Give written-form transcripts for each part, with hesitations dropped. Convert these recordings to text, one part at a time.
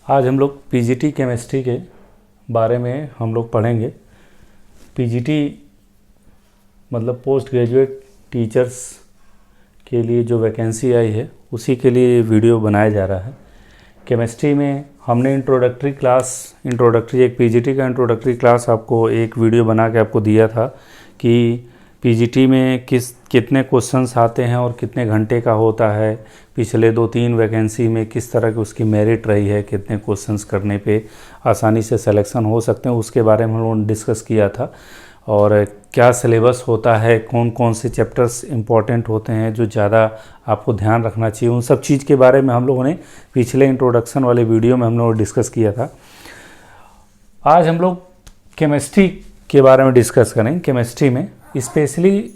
आज हम लोग पीजीटी केमिस्ट्री के बारे में हम लोग पढ़ेंगे। पीजीटी मतलब पोस्ट ग्रेजुएट टीचर्स के लिए जो वैकेंसी आई है उसी के लिए ये वीडियो बनाया जा रहा है। केमिस्ट्री में हमने इंट्रोडक्टरी एक पीजीटी का इंट्रोडक्टरी क्लास आपको एक वीडियो बना के आपको दिया था कि पीजीटी में कितने क्वेश्चंस आते हैं और कितने घंटे का होता है, पिछले 2-3 वैकेंसी में किस तरह की उसकी मेरिट रही है, कितने क्वेश्चंस करने पे आसानी से सिलेक्शन हो सकते हैं, उसके बारे में हम लोगों ने डिस्कस किया था। और क्या सिलेबस होता है, कौन कौन से चैप्टर्स इंपॉर्टेंट होते हैं जो ज़्यादा आपको ध्यान रखना चाहिए, उन सब चीज़ के बारे में हम लोगों ने पिछले इंट्रोडक्शन वाले वीडियो में हम लोगों ने डिस्कस किया था। आज हम लोग केमिस्ट्री के बारे में डिस्कस करेंगे। केमिस्ट्री में स्पेशली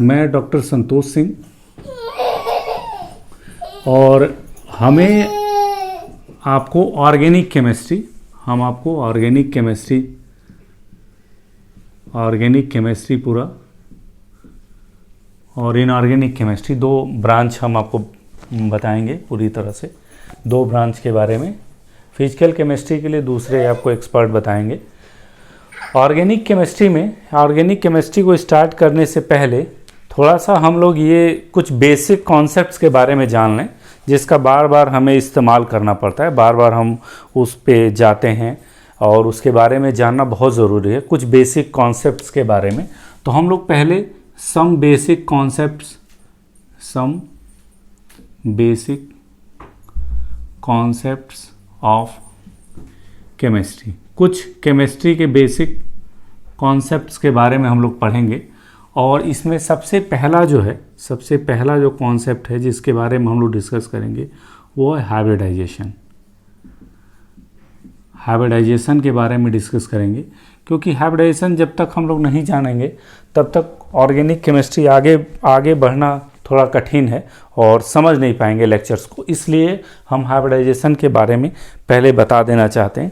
मैं डॉक्टर संतोष सिंह और हमें आपको ऑर्गेनिक केमिस्ट्री पूरा और इनऑर्गेनिक केमिस्ट्री 2 ब्रांच हम आपको बताएंगे पूरी तरह से। 2 ब्रांच के बारे में फिजिकल केमिस्ट्री के लिए दूसरे आपको एक्सपर्ट बताएंगे। ऑर्गेनिक केमिस्ट्री को स्टार्ट करने से पहले थोड़ा सा हम लोग ये कुछ बेसिक कॉन्सेप्ट्स के बारे में जान लें, जिसका बार बार हमें इस्तेमाल करना पड़ता है, बार बार हम उस पे जाते हैं और उसके बारे में जानना बहुत ज़रूरी है। कुछ बेसिक कॉन्सेप्ट्स के बारे में तो हम लोग पहले some basic concepts of chemistry, कुछ केमिस्ट्री के बेसिक कॉन्सेप्ट्स के बारे में हम लोग पढ़ेंगे। और इसमें सबसे पहला जो कॉन्सेप्ट है जिसके बारे में हम लोग डिस्कस करेंगे वो है हाइब्रिडाइजेशन के बारे में डिस्कस करेंगे, क्योंकि हाइब्रिडाइजेशन जब तक हम लोग नहीं जानेंगे तब तक ऑर्गेनिक केमिस्ट्री आगे बढ़ना थोड़ा कठिन है और समझ नहीं पाएंगे लेक्चर्स को। इसलिए हम हाइब्रिडाइजेशन के बारे में पहले बता देना चाहते हैं।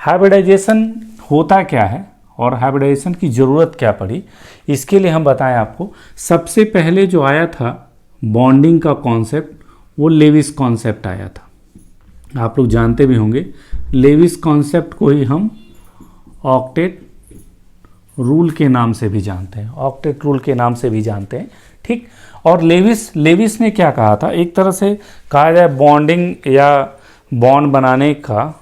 हाइब्रिडाइजेशन होता क्या है और हाइब्रिडाइजेशन की ज़रूरत क्या पड़ी, इसके लिए हम बताएं आपको। सबसे पहले जो आया था बॉन्डिंग का कॉन्सेप्ट, वो लेविस कॉन्सेप्ट आया था। आप लोग जानते भी होंगे, लेविस कॉन्सेप्ट को ही हम ऑक्टेट रूल के नाम से भी जानते हैं, ठीक। और लेविस ने क्या कहा था, एक तरह से कहा जाए बॉन्डिंग या बॉन्ड बनाने का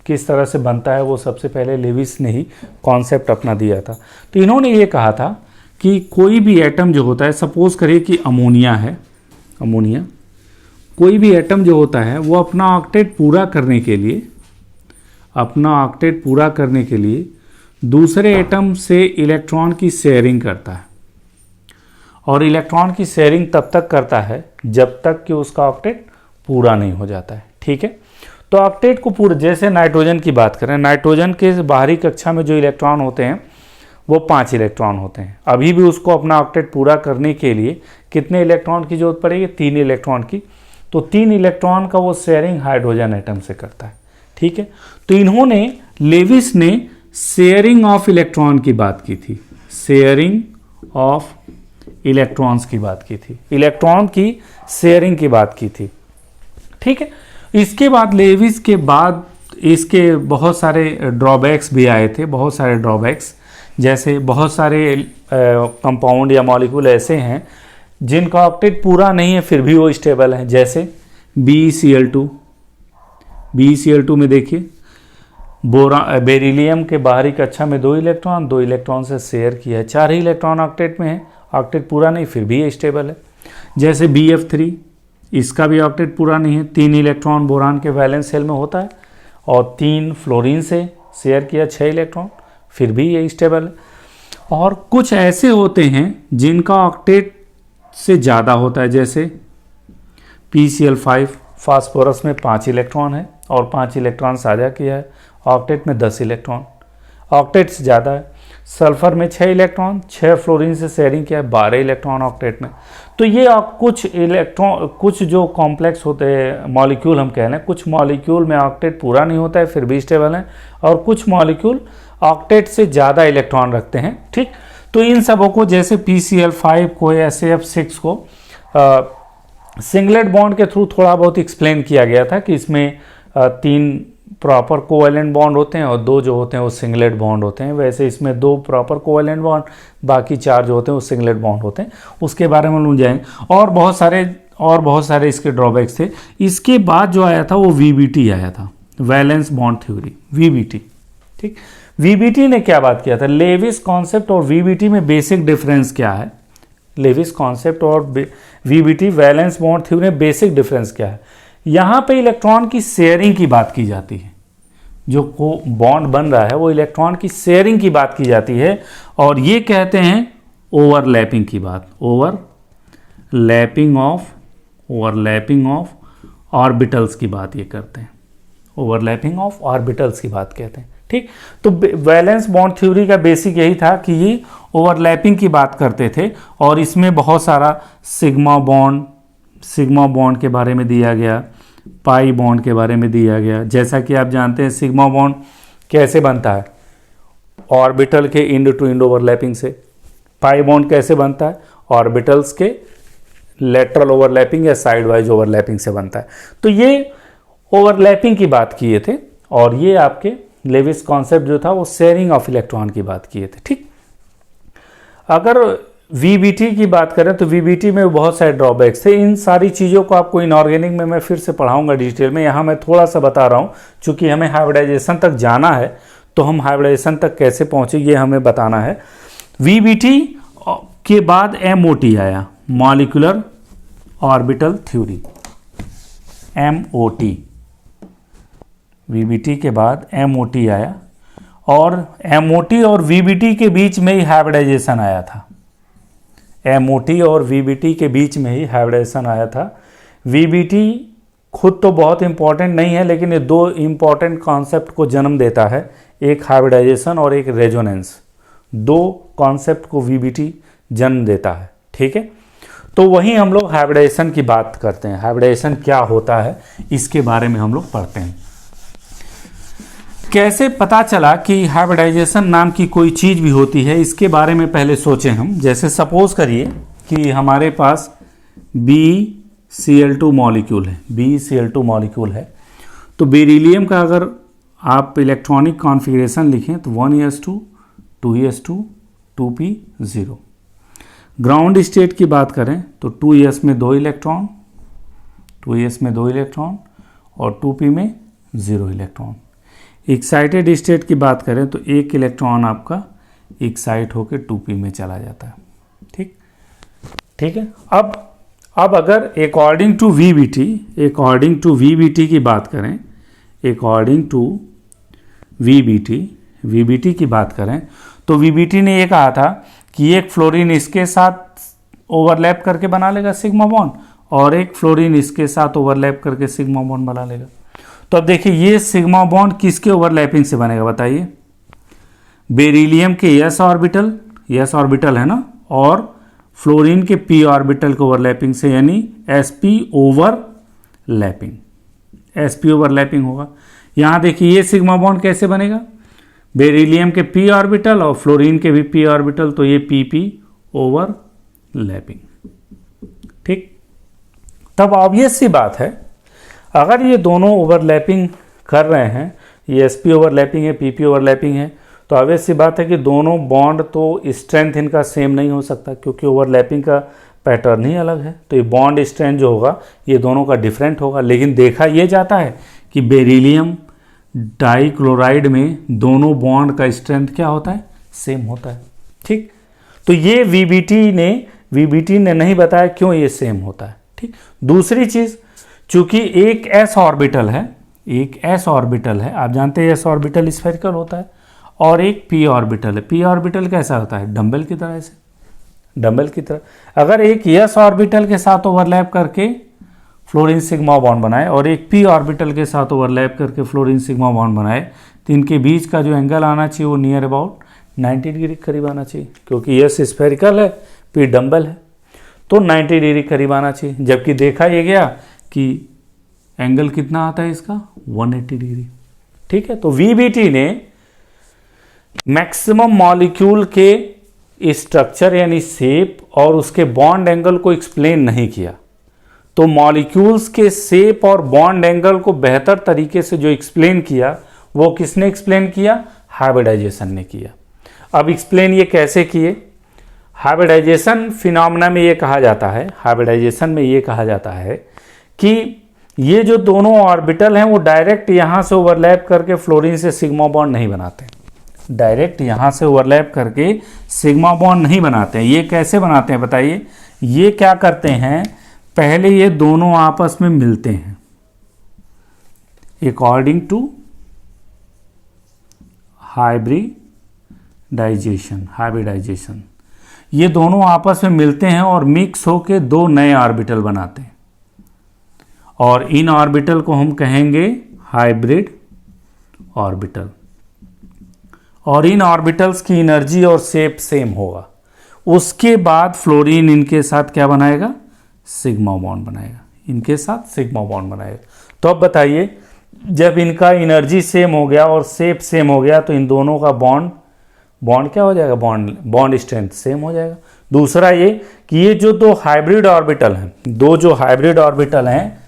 किस तरह से बनता है, वो सबसे पहले लेविस ने ही कॉन्सेप्ट अपना दिया था। तो इन्होंने ये कहा था कि कोई भी एटम जो होता है, सपोज करिए कि अमोनिया, कोई भी एटम जो होता है वो अपना ऑक्टेट पूरा करने के लिए दूसरे एटम से इलेक्ट्रॉन की शेयरिंग करता है। और इलेक्ट्रॉन की शेयरिंग तब तक करता है जब तक कि उसका ऑक्टेट पूरा नहीं हो जाता है, ठीक है। तो ऑक्टेट को पूरा, जैसे नाइट्रोजन की बात करें, नाइट्रोजन के बाहरी कक्षा में जो इलेक्ट्रॉन होते हैं वो 5 इलेक्ट्रॉन होते हैं। अभी भी उसको अपना ऑक्टेट पूरा करने के लिए कितने इलेक्ट्रॉन की जरूरत पड़ेगी? 3 इलेक्ट्रॉन की। तो 3 इलेक्ट्रॉन का वो शेयरिंग हाइड्रोजन एटम से करता है, ठीक है। तो लेविस ने शेयरिंग ऑफ इलेक्ट्रॉन की बात की थी, इलेक्ट्रॉन की शेयरिंग की बात की थी, ठीक है। इसके बाद लेविस के बाद इसके बहुत सारे ड्रॉबैक्स भी आए थे, जैसे बहुत सारे कंपाउंड या मॉलिक्यूल ऐसे हैं जिनका ऑक्टेट पूरा नहीं है फिर भी वो स्टेबल है, जैसे BeCl2 में देखिए बेरिलियम के बाहरी कक्षा में 2 इलेक्ट्रॉन से शेयर किया है, 4 ही इलेक्ट्रॉन ऑक्टेट में है, ऑक्टेट पूरा नहीं फिर भी ये स्टेबल है। जैसे BF3, इसका भी ऑक्टेट पूरा नहीं है, 3 इलेक्ट्रॉन बोरान के वैलेंस शेल में होता है और 3 फ्लोरीन से शेयर किया 6 इलेक्ट्रॉन, फिर भी ये स्टेबल है। और कुछ ऐसे होते हैं जिनका ऑक्टेट से ज़्यादा होता है, जैसे PCl5, फास्फोरस में 5 इलेक्ट्रॉन है और 5 इलेक्ट्रॉन साझा किया है, ऑक्टेट में 10 इलेक्ट्रॉन, ऑक्टेट से ज़्यादा है। सल्फर में 6 इलेक्ट्रॉन, 6 फ्लोरीन से शेयरिंग किया है, 12 इलेक्ट्रॉन ऑक्टेट में। तो ये कुछ जो कॉम्प्लेक्स होते हैं मॉलिक्यूल हम कह लें, कुछ मॉलिक्यूल में ऑक्टेट पूरा नहीं होता है फिर भी स्टेबल है, और कुछ मॉलिक्यूल ऑक्टेट से ज़्यादा इलेक्ट्रॉन रखते हैं, ठीक। तो इन सबों को, जैसे PCl5 को या SF6 को सिंगलेट बॉन्ड के थ्रू थोड़ा बहुत एक्सप्लेन किया गया था कि इसमें 3 प्रॉपर कोवैलेंट बॉन्ड होते हैं और 2 जो होते हैं वो सिंगलेट बॉन्ड होते हैं। वैसे इसमें 2 प्रॉपर कोवैलेंट बॉन्ड, बाकी 4 जो होते हैं वो सिंगलेट बॉन्ड होते हैं। उसके बारे में हम लोग जाएंगे। और बहुत सारे इसके ड्रॉबैक्स थे। इसके बाद जो आया था वो VBT आया था, वैलेंस बॉन्ड थ्योरी, VBT। ठीक, VBT ने क्या बात किया था? लेविस कॉन्सेप्ट और VBT में बेसिक डिफरेंस क्या है? लेविस कॉन्सेप्ट और VBT, वैलेंस बॉन्ड थ्योरी में बेसिक डिफरेंस क्या है? यहाँ पे इलेक्ट्रॉन की शेयरिंग की बात की जाती है। जो को बॉन्ड बन रहा है वो इलेक्ट्रॉन की शेयरिंग की बात की जाती है, और ये कहते हैं ओवरलैपिंग की बात, ओवरलैपिंग ऑफ ऑर्बिटल्स की बात ये करते हैं, ओवरलैपिंग ऑफ ऑर्बिटल्स की बात कहते हैं। ठीक, तो वैलेंस बॉन्ड थ्योरी का बेसिक यही था कि ये ओवरलैपिंग की बात करते थे, और इसमें बहुत सारा सिग्मा बॉन्ड के बारे में दिया गया, पाई बॉन्ड के बारे में दिया गया। जैसा कि आप जानते हैं सिग्मा बॉन्ड कैसे बनता है? ऑर्बिटल के इंड टू इंड ओवरलैपिंग से। पाई बॉन्ड कैसे बनता है? ऑर्बिटल्स के लेटरल ओवरलैपिंग या साइड वाइज ओवरलैपिंग से बनता है। तो ये ओवरलैपिंग की बात किए थे, और ये आपके लेविस कॉन्सेप्ट जो था वो शेयरिंग ऑफ इलेक्ट्रॉन की बात किए थे। ठीक, अगर VBT की बात करें तो VBT में बहुत सारे ड्रॉबैक्स थे। इन सारी चीज़ों को आपको इनऑर्गेनिक में मैं फिर से पढ़ाऊंगा डिटेल में। यहाँ मैं थोड़ा सा बता रहा हूँ, चूँकि हमें हाइब्रिडाइजेशन तक जाना है, तो हम हाइब्रिडाइजेशन तक कैसे पहुँचे ये हमें बताना है। VBT के बाद MOT आया, molecular orbital theory, MOT। VBT के बाद MOT आया, और MOT और VBT के बीच में ही हाइब्रिडाइजेशन आया था। MOT और VBT के बीच में ही हाइब्रिडाइजेशन आया था। VBT खुद तो बहुत इंपॉर्टेंट नहीं है, लेकिन ये 2 इंपॉर्टेंट कॉन्सेप्ट को जन्म देता है, एक हाइब्रिडाइजेशन और एक रेजोनेंस। 2 कॉन्सेप्ट को VBT जन्म देता है। ठीक है, तो वहीं हम लोग हाइब्रिडाइजेशन की बात करते हैं। हाइब्रिडाइजेशन क्या होता है इसके बारे में हम लोग पढ़ते हैं। कैसे पता चला कि हाइब्रिडाइजेशन नाम की कोई चीज़ भी होती है, इसके बारे में पहले सोचें हम। जैसे सपोज करिए कि हमारे पास BeCl2 मॉलिक्यूल है, तो बेरिलियम का अगर आप इलेक्ट्रॉनिक कॉन्फ़िगरेशन लिखें तो 1s2 2s2 2p0। Ground state की बात करें तो 2s में 2 इलेक्ट्रॉन, 2s में 2 इलेक्ट्रॉन और 2p में 0 इलेक्ट्रॉन। एक्साइटेड स्टेट की बात करें तो 1 इलेक्ट्रॉन आपका एक्साइट होकर 2p में चला जाता है। ठीक है। अब अगर अकॉर्डिंग टू VBT की बात करें, अकॉर्डिंग टू VBT की बात करें तो VBT ने ये कहा था कि एक फ्लोरीन इसके साथ ओवरलैप करके बना लेगा सिग्मा बॉन्ड, और एक फ्लोरीन इसके साथ ओवरलैप करके सिग्मा बॉन्ड बना लेगा। तो अब देखिए ये सिग्मा बॉन्ड किसके ओवरलैपिंग से बनेगा बताइए? बेरिलियम के s ऑर्बिटल है ना, और फ्लोरीन के p ऑर्बिटल के ओवरलैपिंग से, यानी sp ओवरलैपिंग होगा। यहाँ देखिए ये सिग्मा बॉन्ड कैसे बनेगा? बेरिलियम के p ऑर्बिटल और फ्लोरीन के भी p ऑर्बिटल, तो ये pp ओवरलैपिंग। ठीक, तब ऑब्वियस सी बात है अगर ये दोनों ओवरलैपिंग कर रहे हैं, ये sp ओवरलैपिंग है, pp ओवरलैपिंग है, तो ऑब्वियस सी बात है कि दोनों बॉन्ड तो स्ट्रेंथ इनका सेम नहीं हो सकता, क्योंकि ओवरलैपिंग का पैटर्न ही अलग है। तो ये बॉन्ड स्ट्रेंथ जो होगा ये दोनों का डिफरेंट होगा। लेकिन देखा ये जाता है कि बेरिलियम डाइक्लोराइड में दोनों बॉन्ड का स्ट्रेंथ क्या होता है? सेम होता है। ठीक, तो ये VBT ने नहीं बताया क्यों ये सेम होता है। ठीक, दूसरी चीज़, चूंकि एक s ऑर्बिटल है, आप जानते हैं s ऑर्बिटल स्फेरिकल होता है, और एक p ऑर्बिटल है। p ऑर्बिटल कैसा होता है? डंबल की तरह। अगर एक s ऑर्बिटल के साथ ओवरलैप करके फ्लोरीन सिग्मा बॉन्ड बनाए और एक p ऑर्बिटल के साथ ओवरलैप करके फ्लोरीन सिग्मा बॉन्ड बनाए, तो इनके बीच का जो एंगल आना चाहिए वो नियर अबाउट 90 डिग्री करीब आना चाहिए, क्योंकि s स्फेरिकल है, p डंबल है, तो 90 डिग्री करीब आना चाहिए। जबकि देखा ये गया कि एंगल कितना आता है इसका? 180 डिग्री। ठीक है, तो VBT ने मैक्सिमम मॉलिक्यूल के स्ट्रक्चर यानी शेप और उसके बॉन्ड एंगल को एक्सप्लेन नहीं किया। तो मॉलिक्यूल्स के शेप और बॉन्ड एंगल को बेहतर तरीके से जो एक्सप्लेन किया वो किसने एक्सप्लेन किया? हाइब्रिडाइजेशन ने किया। अब एक्सप्लेन ये कैसे किए? हाइब्रिडाइजेशन फिनोमेना में ये कहा जाता है, हाइब्रिडाइजेशन में ये कहा जाता है कि ये जो दोनों ऑर्बिटल हैं वो डायरेक्ट यहाँ से ओवरलैप करके फ्लोरीन से सिग्मा बॉन्ड नहीं बनाते, डायरेक्ट यहाँ से ओवरलैप करके सिग्मा बॉन्ड नहीं बनाते हैं। ये कैसे बनाते हैं बताइए? ये क्या करते हैं, पहले ये दोनों आपस में मिलते हैं अकॉर्डिंग टू हाइब्रिडाइजेशन। ये दोनों आपस में मिलते हैं और मिक्स होके दो नए ऑर्बिटल बनाते हैं और इन ऑर्बिटल को हम कहेंगे हाइब्रिड ऑर्बिटल। और इन ऑर्बिटल्स की एनर्जी और शेप सेम होगा। उसके बाद फ्लोरीन इनके साथ क्या बनाएगा? सिग्मा बॉन्ड बनाएगा, इनके साथ सिग्मा बॉन्ड बनाएगा। तो अब बताइए, जब इनका एनर्जी सेम हो गया और शेप सेम हो गया तो इन दोनों का बॉन्ड क्या हो जाएगा? बॉन्ड स्ट्रेंथ सेम हो जाएगा। दूसरा ये कि ये जो दो हाइब्रिड ऑर्बिटल हैं, दो जो हाइब्रिड ऑर्बिटल हैं,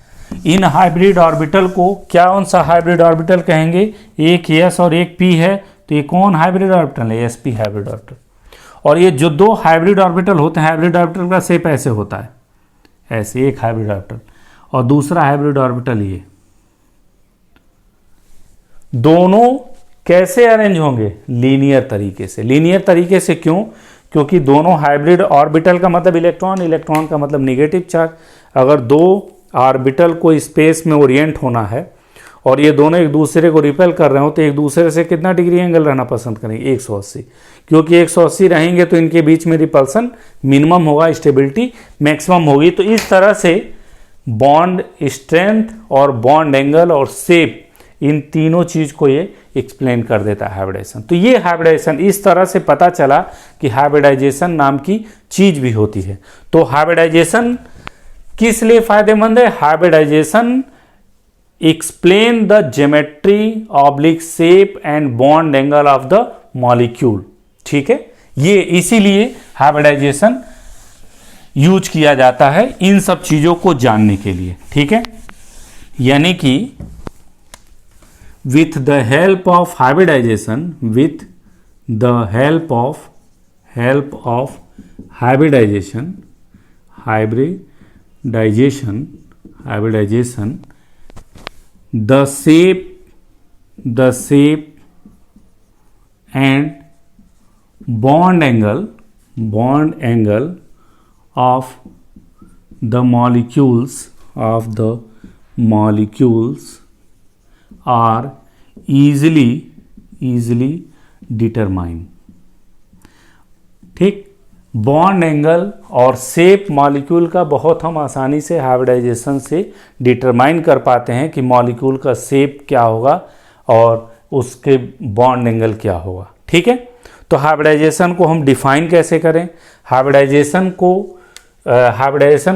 इन हाइब्रिड ऑर्बिटल को कौन सा हाइब्रिड ऑर्बिटल कहेंगे? एक एस और एक पी है, तो ये कौन हाइब्रिड ऑर्बिटल है? SP hybrid orbital. और ये जो दो हाइब्रिड ऑर्बिटल होते हैं, हाइब्रिड ऑर्बिटल का शेप ऐसे होता है, ऐसे एक हाइब्रिड ऑर्बिटल और दूसरा हाइब्रिड ऑर्बिटल ये। दोनों कैसे अरेंज होंगे? लीनियर तरीके से। लीनियर तरीके से क्यों? क्योंकि दोनों हाइब्रिड ऑर्बिटल का मतलब इलेक्ट्रॉन, इलेक्ट्रॉन का मतलब निगेटिव चार्ज। अगर दो ऑर्बिटल को स्पेस में ओरिएंट होना है और ये दोनों एक दूसरे को रिपेल कर रहे हो तो एक दूसरे से कितना डिग्री एंगल रहना पसंद करेंगे? 180। क्योंकि 180 रहेंगे तो इनके बीच में रिपल्सन मिनिमम होगा, स्टेबिलिटी मैक्सिमम होगी। तो इस तरह से बॉन्ड स्ट्रेंथ और बॉन्ड एंगल और शेप, इन तीनों चीज को ये एक्सप्लेन कर देता है हाइब्रिडाइजेशन। तो ये हाइब्रिडाइजेशन, इस तरह से पता चला कि हाइब्रिडाइजेशन नाम की चीज भी होती है। तो हाइब्रिडाइजेशन किस लिए फायदेमंद है? Hybridization explain the geometry oblique shape and bond angle of the molecule. ठीक है, ये इसीलिए हाइब्रिडाइजेशन यूज किया जाता है इन सब चीजों को जानने के लिए। ठीक है, यानी कि with the help of hybridization, with the help of hybridization, the shape and bond angle of the molecules are easily determined। ठीक, बॉन्ड एंगल और शेप मॉलिक्यूल का बहुत हम आसानी से हाइब्रिडाइजेशन से डिटरमाइन कर पाते हैं कि मॉलिक्यूल का शेप क्या होगा और उसके बॉन्ड एंगल क्या होगा। ठीक है, तो हाइब्रिडाइजेशन को हम डिफाइन कैसे करें? हाइब्रिडाइजेशन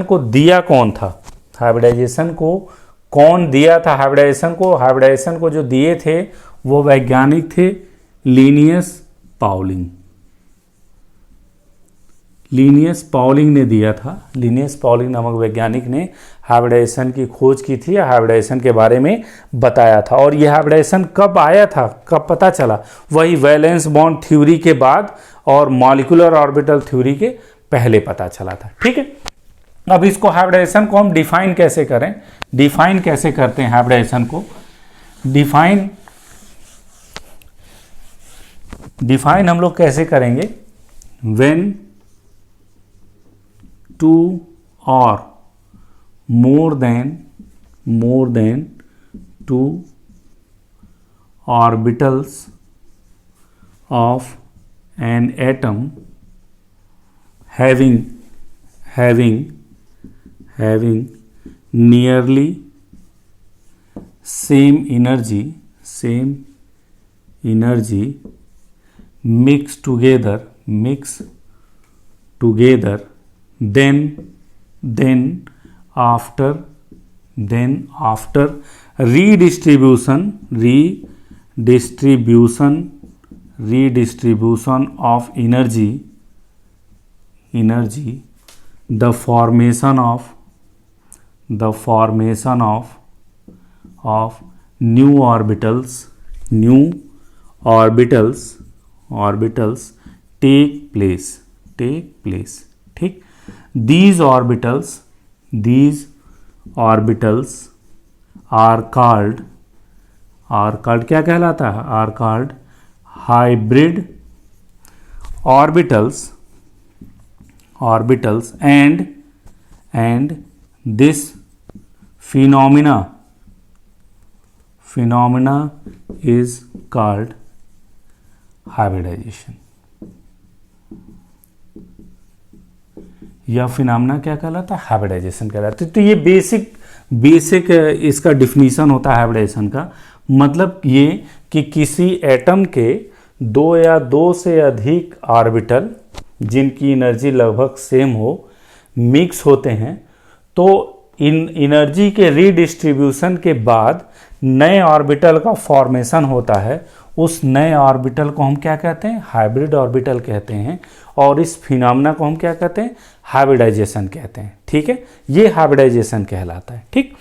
को दिया कौन था? हाइब्रिडाइजेशन को कौन दिया था? हाइब्रिडाइजेशन को जो दिए थे वो वैज्ञानिक थे लिनियस पाउलिंग ने दिया था। लिनियस पाउलिंग नामक वैज्ञानिक ने हाइब्रिडाइजेशन की खोज की थी या हाइब्रिडाइजेशन के बारे में बताया था। और यह हाइब्रिडाइजेशन कब आया था, कब पता चला? वही वैलेंस बॉन्ड थ्योरी के बाद और मॉलिक्यूलर ऑर्बिटल थ्योरी के पहले पता चला था। ठीक है, अब इसको हाइब्रिडाइजेशन को हम डिफाइन कैसे करें? डिफाइन कैसे करते हैं हाइब्रिडाइजेशन को? डिफाइन हम लोग कैसे करेंगे? व्हेन टू और more than two orbitals of an atom having nearly same energy mix together then after redistribution of energy, the formation of the formation of new orbitals take place, ठीक। these orbitals are called क्या कहलाता है, are called hybrid orbitals and this phenomena is called hybridization। यह phenomena क्या कहलाता है, hybridisation कहलाता है। तो ये बेसिक इसका डिफिनीशन होता है हाइब्रिडाइजेशन का। मतलब ये कि किसी एटम के दो या दो से अधिक ऑर्बिटल जिनकी एनर्जी लगभग सेम हो मिक्स होते हैं, तो इन एनर्जी के रीडिस्ट्रीब्यूशन के बाद नए ऑर्बिटल का फॉर्मेशन होता है। उस नए ऑर्बिटल को हम क्या कहते हैं, हाइब्रिड ऑर्बिटल कहते हैं। और इस फिनोमेना को हम क्या कहते हैं, हाइब्रिडाइजेशन कहते हैं। ठीक है, ये हाइब्रिडाइजेशन कहलाता है। ठीक,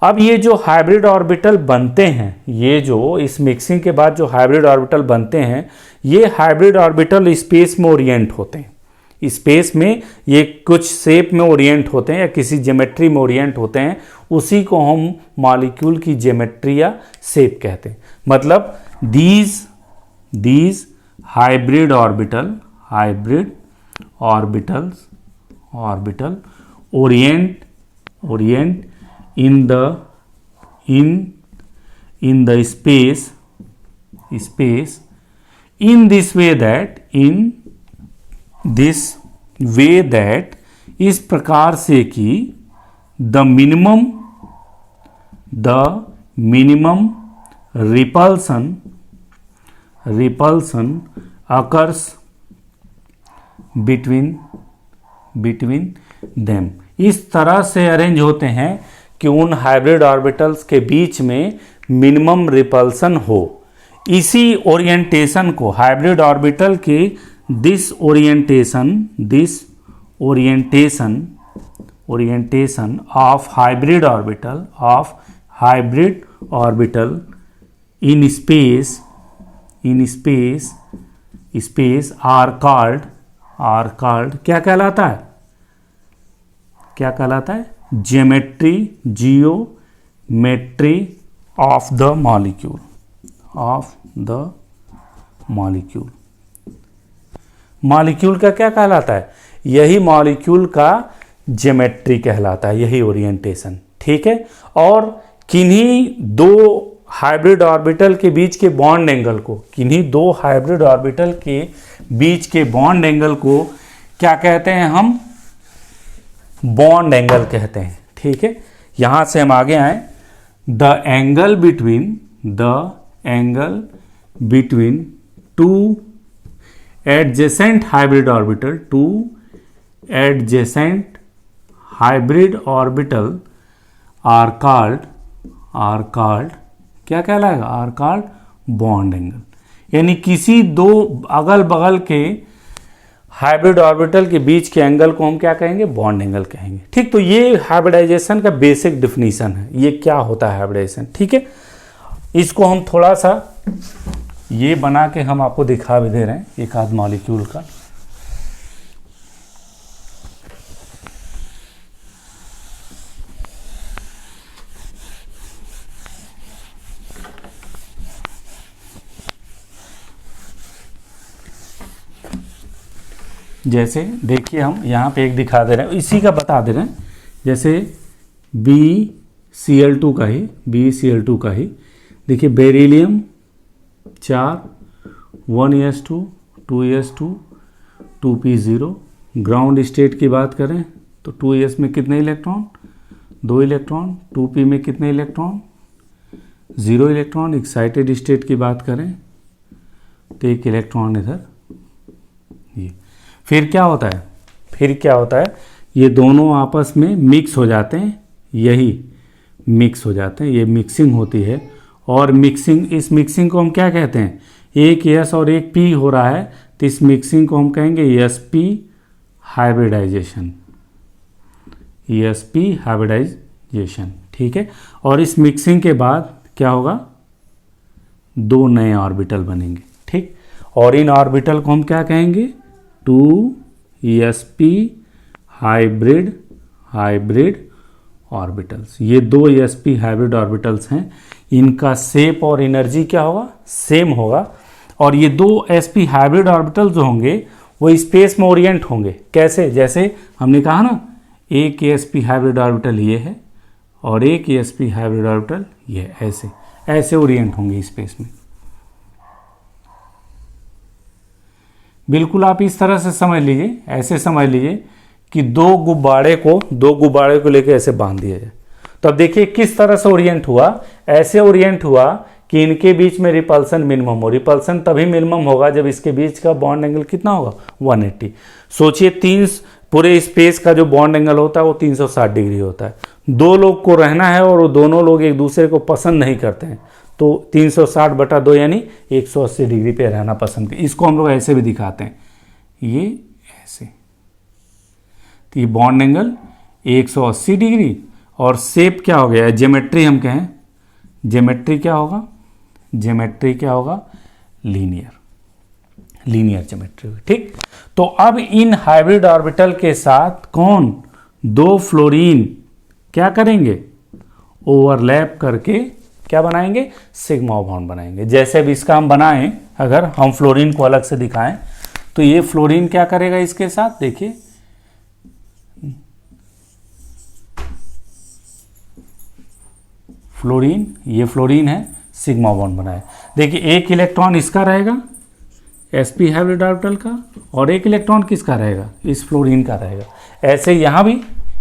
अब ये जो हाइब्रिड ऑर्बिटल बनते हैं, ये जो इस मिक्सिंग के बाद जो हाइब्रिड ऑर्बिटल बनते हैं, ये हाइब्रिड ऑर्बिटल स्पेस में ओरिएंट होते हैं। स्पेस में ये कुछ शेप में ओरिएंट होते हैं या किसी ज्योमेट्री में ओरिएंट होते हैं। उसी को हम मॉलिक्यूल की ज्योमेट्री या शेप कहते हैं। मतलब these hybrid orbital orient in the space in this way that इस प्रकार से कि the minimum repulsion occurs between them। इस तरह से अरेंज होते हैं कि उन हाइब्रिड ऑर्बिटल्स के बीच में मिनिमम रिपल्सन हो। इसी ओरिएंटेशन को हाइब्रिड ऑर्बिटल के this orientation of hybrid orbital in space are called क्या कहलाता है, जियोमेट्री ऑफ द मॉलिक्यूल का क्या कहलाता है, यही मॉलिक्यूल का ज्योमेट्री कहलाता है, यही ओरिएंटेशन। ठीक है, और किन्हीं दो हाइब्रिड ऑर्बिटल के बीच के बॉन्ड एंगल को क्या कहते हैं, हम बॉन्ड एंगल कहते हैं। ठीक है, यहां से हम आगे आए, the angle between two adjacent hybrid orbital are called क्या कहलाएगा, आर कॉल्ड बॉन्ड एंगल। यानी किसी दो अगल बगल के हाइब्रिड ऑर्बिटल के बीच के एंगल को हम क्या कहेंगे, बॉन्ड एंगल कहेंगे। ठीक, तो ये हाइब्रिडाइजेशन का बेसिक डिफिनीशन है, ये क्या होता है हाइब्रिडाइजेशन। ठीक है, इसको हम थोड़ा सा ये बना के हम आपको दिखा भी दे रहे हैं एक आध मॉलिक्यूल का। जैसे देखिए हम यहाँ पे एक दिखा दे रहे हैं, इसी का बता दे रहे हैं। जैसे BCl2 का ही देखिए, beryllium 4 1s2 2s2 2p0। Ground state की बात करें तो 2s में कितने इलेक्ट्रॉन, 2 इलेक्ट्रॉन। 2p में कितने इलेक्ट्रॉन, 0 इलेक्ट्रॉन। एक्साइटेड स्टेट की बात करें तो 1 इलेक्ट्रॉन इधर। ये फिर क्या होता है, ये दोनों आपस में मिक्स हो जाते हैं, ये मिक्सिंग होती है। और इस मिक्सिंग को हम क्या कहते हैं, एक S और एक P हो रहा है, तो इस मिक्सिंग को हम कहेंगे sp हाइब्रिडाइजेशन। ESP हाइब्रिडाइजेशन, ठीक है। और इस मिक्सिंग के बाद क्या होगा, 2 नए ऑर्बिटल बनेंगे, ठीक। और इन ऑर्बिटल को हम क्या कहेंगे, 2sp हाइब्रिड ऑर्बिटल्स। ये 2 sp हाइब्रिड ऑर्बिटल्स हैं, इनका शेप और एनर्जी क्या होगा, सेम होगा। और ये 2 sp हाइब्रिड ऑर्बिटल जो होंगे वो स्पेस में ओरिएंट होंगे। कैसे, जैसे हमने कहा ना, एक sp हाइब्रिड ऑर्बिटल ये है और एक sp हाइब्रिड ऑर्बिटल ये, ऐसे ऐसे ओरिएंट होंगे स्पेस में। बिल्कुल आप इस तरह से समझ लीजिए, ऐसे समझ लीजिए कि दो गुब्बारे को लेकर ऐसे बांध दिया जाए। तो अब देखिए किस तरह से ओरिएंट हुआ, ऐसे ओरिएंट हुआ कि इनके बीच में रिपल्सन मिनिमम हो। रिपल्सन तभी मिनिमम होगा जब इसके बीच का बॉन्ड एंगल कितना होगा, 180। सोचिए पूरे स्पेस का जो बॉन्ड एंगल होता है वो 360 डिग्री होता है। 2 लोग को रहना है और वो दोनों लोग एक दूसरे को पसंद नहीं करते हैं, तो 360/2 यानी 180 डिग्री पे रहना पसंद करते। इसको हम लोग ऐसे भी दिखाते हैं, ये ऐसे, तो ये बॉन्ड एंगल 180 डिग्री। और शेप क्या हो गया, ज्योमेट्री हम कहें, ज्योमेट्री क्या होगा, लीनियर ज्योमेट्री, ठीक। तो अब इन हाइब्रिड ऑर्बिटल के साथ कौन, 2 फ्लोरीन क्या करेंगे, ओवरलैप करके क्या बनाएंगे, सिग्मा बॉन्ड बनाएंगे। जैसे अब इसका हम बनाएं, अगर हम फ्लोरीन को अलग से दिखाएं तो ये फ्लोरीन क्या करेगा इसके साथ, देखिए फ्लोरीन, ये फ्लोरीन है, सिग्मा बॉन्ड बनाए। देखिए एक इलेक्ट्रॉन इसका रहेगा sp हाइब्रिड ऑर्बिटल का, और एक इलेक्ट्रॉन किसका रहेगा, इस फ्लोरीन का रहेगा। ऐसे यहाँ भी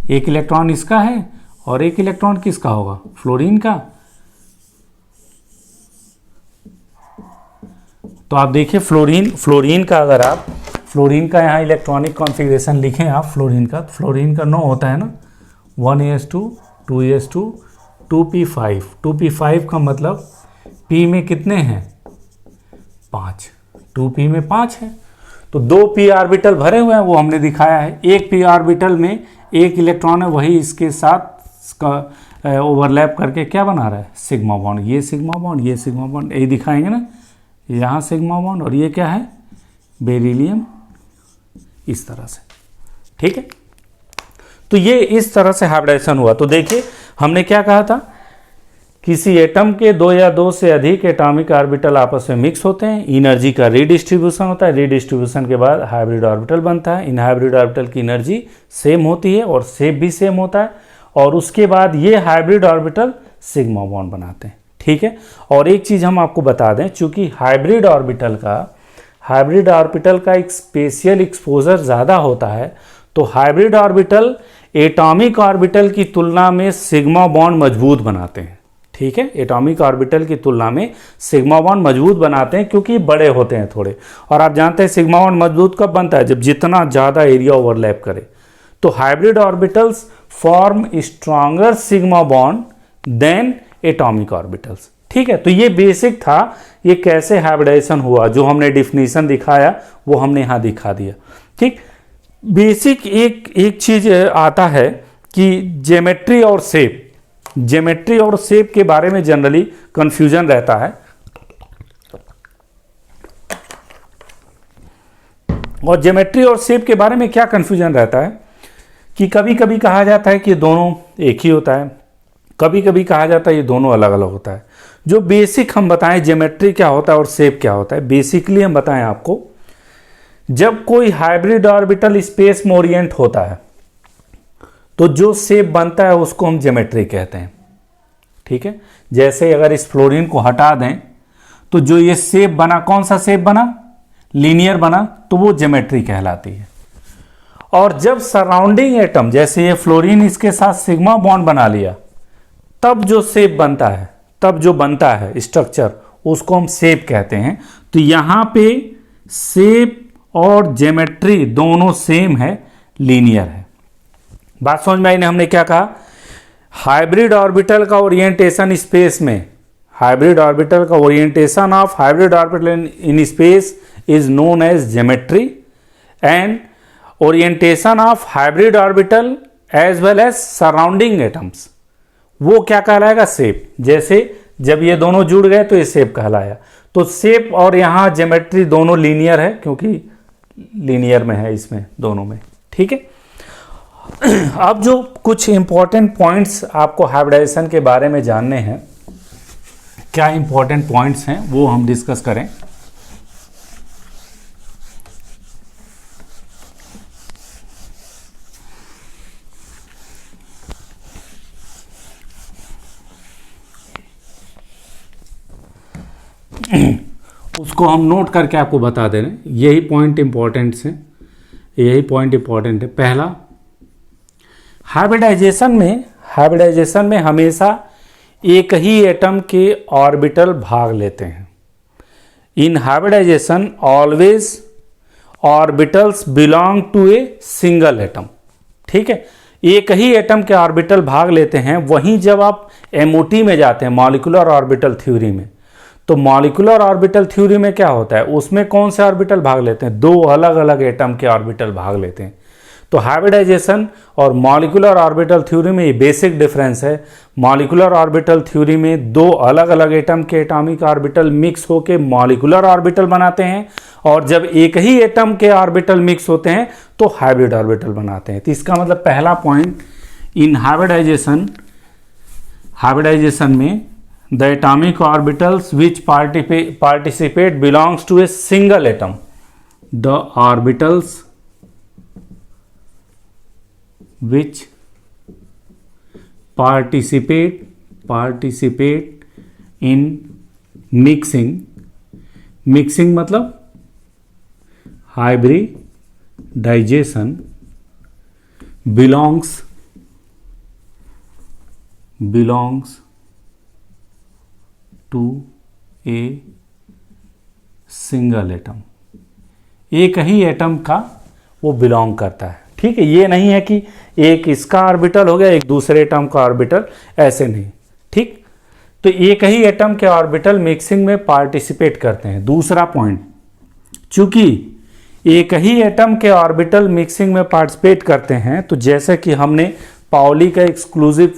एक इलेक्ट्रॉन इसका है और एक इलेक्ट्रॉन किसका होगा, फ्लोरीन का। तो आप देखिए फ्लोरीन का, अगर आप फ्लोरीन का यहाँ इलेक्ट्रॉनिक कॉन्फ़िगरेशन लिखें आप फ्लोरीन का, तो फ्लोरीन का 9 होता है ना, 1s2 2s2 2p5। 2p5 का मतलब p में कितने हैं, 5, 2p में 5 है। तो 2 p ऑर्बिटल भरे हुए हैं, वो हमने दिखाया है। एक p ऑर्बिटल में एक इलेक्ट्रॉन है, वही इसके साथ ओवरलैप करके क्या बना रहा है, सिग्मा बॉन्ड। ये सिग्मा बॉन्ड, ये सिग्मा बॉन्ड, यही दिखाएंगे ना, यहाँ सिग्मा बॉन्ड, और ये क्या है, बेरिलियम, इस तरह से, ठीक है। तो ये इस तरह से हाइब्रिडाइजेशन हुआ। तो देखिए हमने क्या कहा था, किसी एटम के 2 या 2 से अधिक एटॉमिक ऑर्बिटल आपस में मिक्स होते हैं, एनर्जी का रीडिस्ट्रीब्यूशन होता है, रीडिस्ट्रीब्यूशन के बाद हाइब्रिड ऑर्बिटल बनता है। इन हाइब्रिड ऑर्बिटल की एनर्जी सेम होती है और शेप भी सेम होता है, और उसके बाद ये हाइब्रिड ऑर्बिटल सिग्मा बॉन्ड बनाते हैं, ठीक है। और एक चीज़ हम आपको बता दें, चूंकि हाइब्रिड ऑर्बिटल का एक स्पेशियल एक्सपोजर ज़्यादा होता है, तो हाइब्रिड ऑर्बिटल एटॉमिक ऑर्बिटल की तुलना में सिग्मा बॉन्ड मजबूत बनाते हैं, ठीक है। एटॉमिक ऑर्बिटल की तुलना में सिग्मा बॉन्ड मजबूत बनाते हैं क्योंकि बड़े होते हैं थोड़े। और आप जानते हैं सिग्मा बॉन्ड मजबूत कब बनता है, जब जितना ज़्यादा एरिया ओवरलैप करे। तो hybrid orbitals form stronger sigma bond than atomic orbitals, ठीक है। तो ये बेसिक था, ये कैसे हाइब्रिडाइजेशन हुआ, जो हमने डिफिनीशन दिखाया वो हमने यहाँ दिखा दिया, ठीक। बेसिक एक चीज आता है कि ज्योमेट्री और शेप के बारे में जनरली कंफ्यूजन रहता है। और ज्योमेट्री और शेप के बारे में क्या कंफ्यूजन रहता है कि कभी कभी कहा जाता है कि ये दोनों एक ही होता है, कभी कभी कहा जाता है ये दोनों अलग अलग होता है। जो बेसिक हम बताएं ज्योमेट्री क्या होता है और शेप क्या होता है, बेसिकली हम बताएं आपको, जब कोई हाइब्रिड ऑर्बिटल स्पेस में ओरिएंट होता है तो जो शेप बनता है उसको हम ज्योमेट्री कहते हैं, ठीक है। जैसे अगर इस फ्लोरीन को हटा दें तो जो ये शेप बना, कौन सा शेप बना, लीनियर बना, तो वो ज्योमेट्री कहलाती है। और जब सराउंडिंग एटम, जैसे ये फ्लोरीन इसके साथ सिग्मा बॉन्ड बना लिया, तब जो शेप बनता है, तब जो बनता है स्ट्रक्चर, उसको हम शेप कहते हैं। तो यहां पे शेप और ज्योमेट्री दोनों सेम है, लीनियर है। बात समझ में आई ना, हमने क्या कहा, हाइब्रिड ऑर्बिटल का ओरिएंटेशन स्पेस में, हाइब्रिड ऑर्बिटल का orientation of hybrid orbital in space is known as geometry, and orientation of hybrid orbital as well as surrounding atoms, वो क्या कहलाएगा? शेप। जैसे जब ये दोनों जुड़ गए तो ये शेप कहलाया। तो शेप और यहाँ ज्योमेट्री दोनों लीनियर है, क्योंकि लीनियर में है इसमें दोनों में। ठीक है। अब जो कुछ इंपॉर्टेंट पॉइंट्स आपको हाइब्रिडाइजेशन के बारे में जानने हैं, क्या इंपॉर्टेंट पॉइंट्स हैं वो हम डिस्कस करें। उसको हम नोट करके आपको बता दे रहे हैं। यही पॉइंट इंपॉर्टेंट हैं, यही पॉइंट इंपॉर्टेंट है। पहला, हाइब्रिडाइजेशन में हमेशा एक ही एटम के ऑर्बिटल भाग लेते हैं। In hybridization always orbitals belong to a single atom. ठीक है, एक ही एटम के ऑर्बिटल भाग लेते हैं। वहीं जब आप एमओटी में जाते हैं, मॉलिक्यूलर ऑर्बिटल थ्योरी में, तो मॉलिक्यूलर ऑर्बिटल थ्योरी में क्या होता है, उसमें कौन से ऑर्बिटल भाग लेते हैं? दो अलग अलग एटम के ऑर्बिटल भाग लेते हैं। तो हाइब्रिडाइजेशन और मॉलिक्यूलर ऑर्बिटल थ्योरी में ये बेसिक डिफरेंस है। मॉलिक्यूलर ऑर्बिटल थ्योरी में दो अलग अलग एटम के एटॉमिक ऑर्बिटल मिक्स होकर मॉलिक्यूलर ऑर्बिटल बनाते हैं, और जब एक ही एटम के ऑर्बिटल मिक्स होते हैं तो हाइब्रिड ऑर्बिटल बनाते हैं। तो इसका मतलब पहला पॉइंट, इन हाइब्रिडाइजेशन में the atomic orbitals which participate belongs to a single atom. The orbitals which participate in mixing मतलब hybridization belongs to a single atom. एक ही एटम का वो बिलोंग करता है। ठीक है, ये नहीं है कि एक इसका ऑर्बिटल हो गया एक दूसरे एटम का ऑर्बिटल, ऐसे नहीं। ठीक, तो एक ही एटम के ऑर्बिटल मिक्सिंग में पार्टिसिपेट करते हैं। दूसरा पॉइंट, चूंकि एक ही एटम के ऑर्बिटल मिक्सिंग में पार्टिसिपेट करते हैं, तो जैसे कि हमने पाउली एक्सक्लूसिव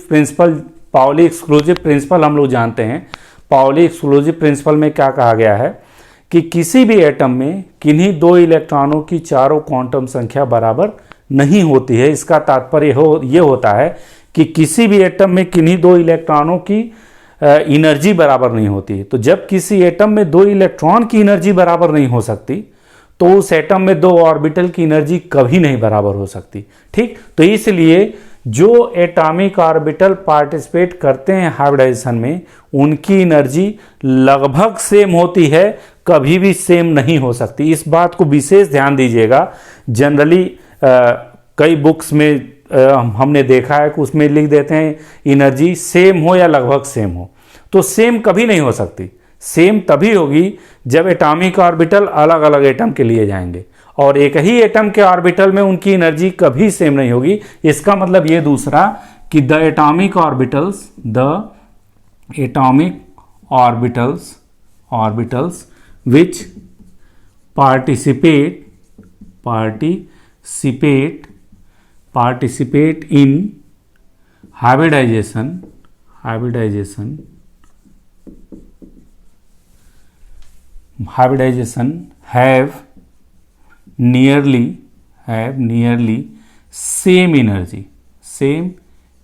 प्रिंसिपल हम लोग जानते हैं। पाउली एक्सक्लूसिव प्रिंसिपल में क्या कहा गया है कि किसी भी एटम में किन्हीं दो इलेक्ट्रॉनों की चारों क्वांटम संख्या बराबर नहीं होती है। इसका तात्पर्य ये होता है कि किसी भी एटम में किन्हीं दो इलेक्ट्रॉनों की एनर्जी बराबर नहीं होती। तो जब किसी एटम में दो इलेक्ट्रॉन की एनर्जी बराबर नहीं हो सकती, तो उस एटम में दो ऑर्बिटल की एनर्जी कभी नहीं बराबर हो सकती। ठीक, तो इसलिए जो एटॉमिक ऑर्बिटल पार्टिसिपेट करते हैं हाइब्रिडाइजेशन में, उनकी एनर्जी लगभग सेम होती है, कभी भी सेम नहीं हो सकती। इस बात को विशेष ध्यान दीजिएगा। जनरली कई बुक्स में हमने देखा है कि उसमें लिख देते हैं एनर्जी सेम हो या लगभग सेम हो, तो सेम कभी नहीं हो सकती। सेम तभी होगी जब एटॉमिक ऑर्बिटल अलग अलग एटम के लिए जाएंगे, और एक ही एटम के ऑर्बिटल में उनकी एनर्जी कभी सेम नहीं होगी। इसका मतलब ये दूसरा कि the atomic orbitals which participate in hybridization have nearly same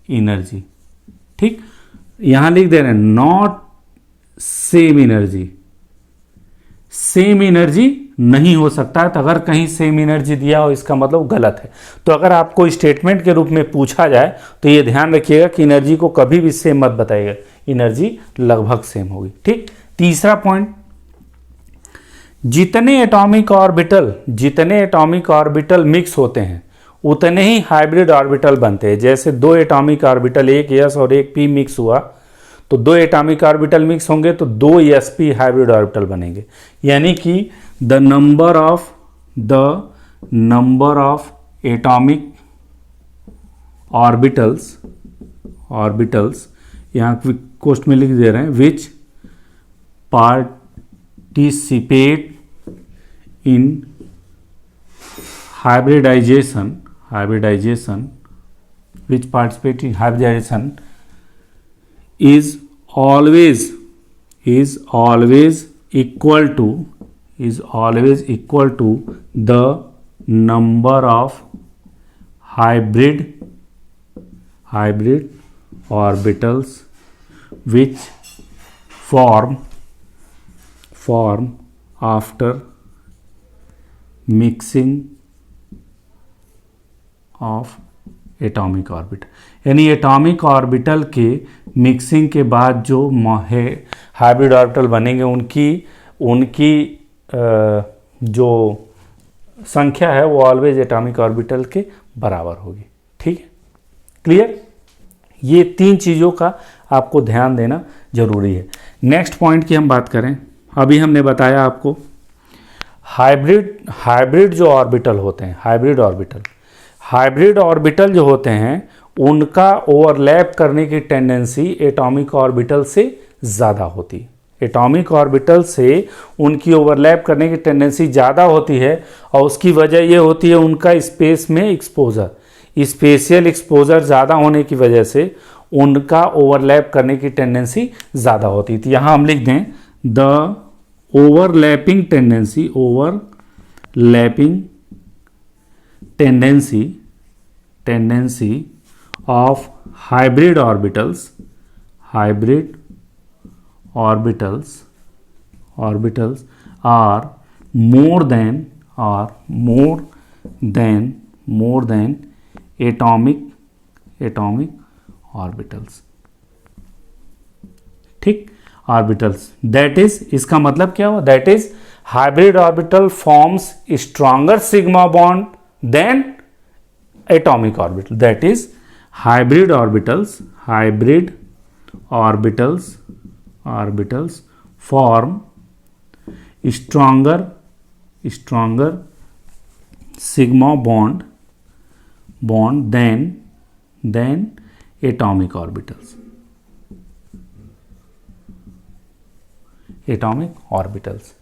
energy। ठीक, यहां लिख दे रहे हैं नॉट सेम एनर्जी नहीं हो सकता है। तो अगर कहीं सेम एनर्जी दिया हो, इसका मतलब गलत है। तो अगर आपको स्टेटमेंट के रूप में पूछा जाए तो ये ध्यान रखिएगा कि एनर्जी को कभी भी सेम मत बताइएगा, एनर्जी लगभग सेम होगी। ठीक, तीसरा पॉइंट, जितने एटॉमिक ऑर्बिटल मिक्स होते हैं उतने ही हाइब्रिड ऑर्बिटल बनते हैं। जैसे दो एटॉमिक ऑर्बिटल, एक s और एक p मिक्स हुआ, तो दो एटॉमिक ऑर्बिटल मिक्स होंगे तो दो sp हाइब्रिड ऑर्बिटल बनेंगे। यानी कि the number of atomic orbitals यहाँ क्वेश्चन में लिख दे रहे हैं, विच participate in hybridization which participate in hybridization is always equal to the number of hybrid orbitals which form after mixing of atomic orbital, यानी atomic orbital के mixing के बाद जो हाइब्रिड ऑर्बिटल बनेंगे उनकी जो संख्या है वो ऑलवेज एटॉमिक ऑर्बिटल के बराबर होगी। ठीक है, क्लियर? ये तीन चीज़ों का आपको ध्यान देना जरूरी है। नेक्स्ट पॉइंट की हम बात करें, अभी हमने बताया आपको हाइब्रिड जो ऑर्बिटल होते हैं, हाइब्रिड ऑर्बिटल जो होते हैं उनका ओवरलैप करने की टेंडेंसी एटॉमिक ऑर्बिटल से ज़्यादा होती है। एटॉमिक ऑर्बिटल से उनकी ओवरलैप करने की टेंडेंसी ज़्यादा होती है और उसकी वजह ये होती है उनका स्पेस में एक्सपोजर, स्पेशियल एक्सपोजर ज़्यादा होने की वजह से उनका ओवरलैप करने की टेंडेंसी ज़्यादा होती है। तो यहाँ हम लिख दें the overlapping tendency of hybrid orbitals are more than atomic orbitals। ठीक, ऑर्बिटल्स, दैट इज, इसका मतलब क्या हुआ, that is hybrid orbital forms stronger sigma bond than atomic orbital, that is hybrid orbitals form stronger sigma bond than atomic orbitals.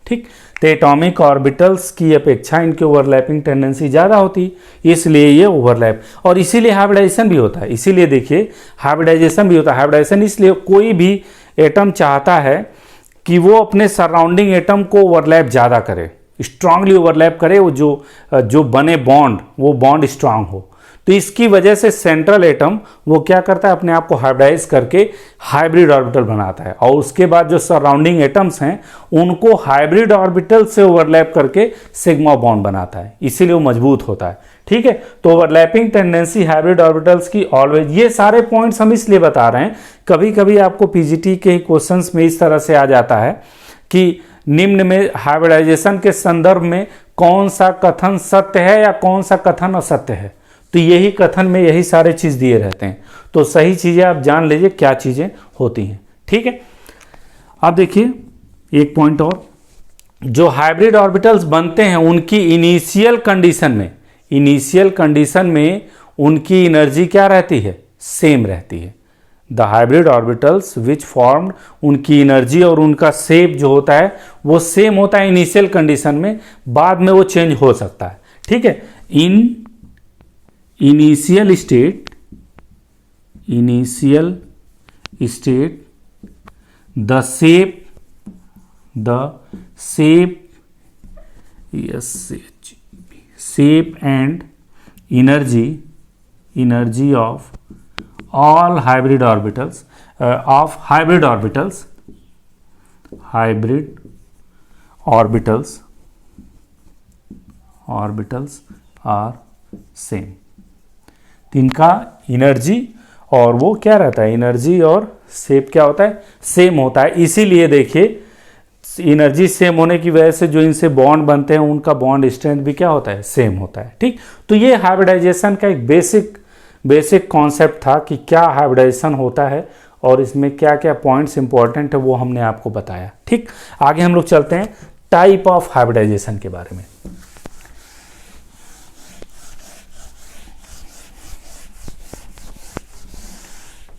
ठीक, तो atomic orbitals की अपेक्षा इनकी ओवरलैपिंग टेंडेंसी ज़्यादा होती, इसलिए ये ओवरलैप, और इसीलिए हाइब्रिडाइजेशन भी होता है। इसीलिए देखिए हाइब्रिडाइजेशन इसलिए कोई भी एटम चाहता है कि वो अपने सराउंडिंग एटम को ओवरलैप ज़्यादा करे, स्ट्रांगली ओवरलैप करे, वो जो बने बॉन्ड वो बॉन्ड स्ट्रांग हो। तो इसकी वजह से सेंट्रल एटम वो क्या करता है, अपने आप को हाइब्रिडाइज करके हाइब्रिड ऑर्बिटल बनाता है, और उसके बाद जो सराउंडिंग एटम्स हैं उनको हाइब्रिड ऑर्बिटल से ओवरलैप करके सिग्मा बॉन्ड बनाता है, इसीलिए वो मजबूत होता है। ठीक है, तो ओवरलैपिंग टेंडेंसी हाइब्रिड ऑर्बिटल्स की ऑलवेज, ये सारे पॉइंट्स हम इसलिए बता रहे हैं, कभी कभी आपको पीजीटी के क्वेश्चंस में इस तरह से आ जाता है कि निम्न में हाइब्रिडाइजेशन के संदर्भ में कौन सा कथन सत्य है या कौन सा कथन असत्य है, तो यही कथन में यही सारे चीज दिए रहते हैं, तो सही चीजें आप जान लीजिए क्या चीजें होती हैं। ठीक है, अब देखिए एक पॉइंट और, जो हाइब्रिड ऑर्बिटल्स बनते हैं उनकी इनिशियल कंडीशन में उनकी एनर्जी क्या रहती है, सेम रहती है। The hybrid orbitals which formed, उनकी एनर्जी और उनका शेप जो होता है वो सेम होता है इनिशियल कंडीशन में, बाद में वो चेंज हो सकता है। ठीक है, in initial state the shape and energy of all hybrid orbitals are same। इनका एनर्जी और वो क्या रहता है, एनर्जी और शेप क्या होता है, सेम होता है। इसीलिए देखिए एनर्जी सेम होने की वजह से जो इनसे बॉन्ड बनते हैं उनका बॉन्ड स्ट्रेंथ भी क्या होता है, सेम होता है। ठीक, तो ये हाइब्रिडाइजेशन का एक बेसिक कॉन्सेप्ट था कि क्या हाइब्रिडाइजेशन होता है और इसमें क्या क्या पॉइंट्स इंपॉर्टेंट है वो हमने आपको बताया। ठीक, आगे हम लोग चलते हैं टाइप ऑफ हाइब्रिडाइजेशन के बारे में।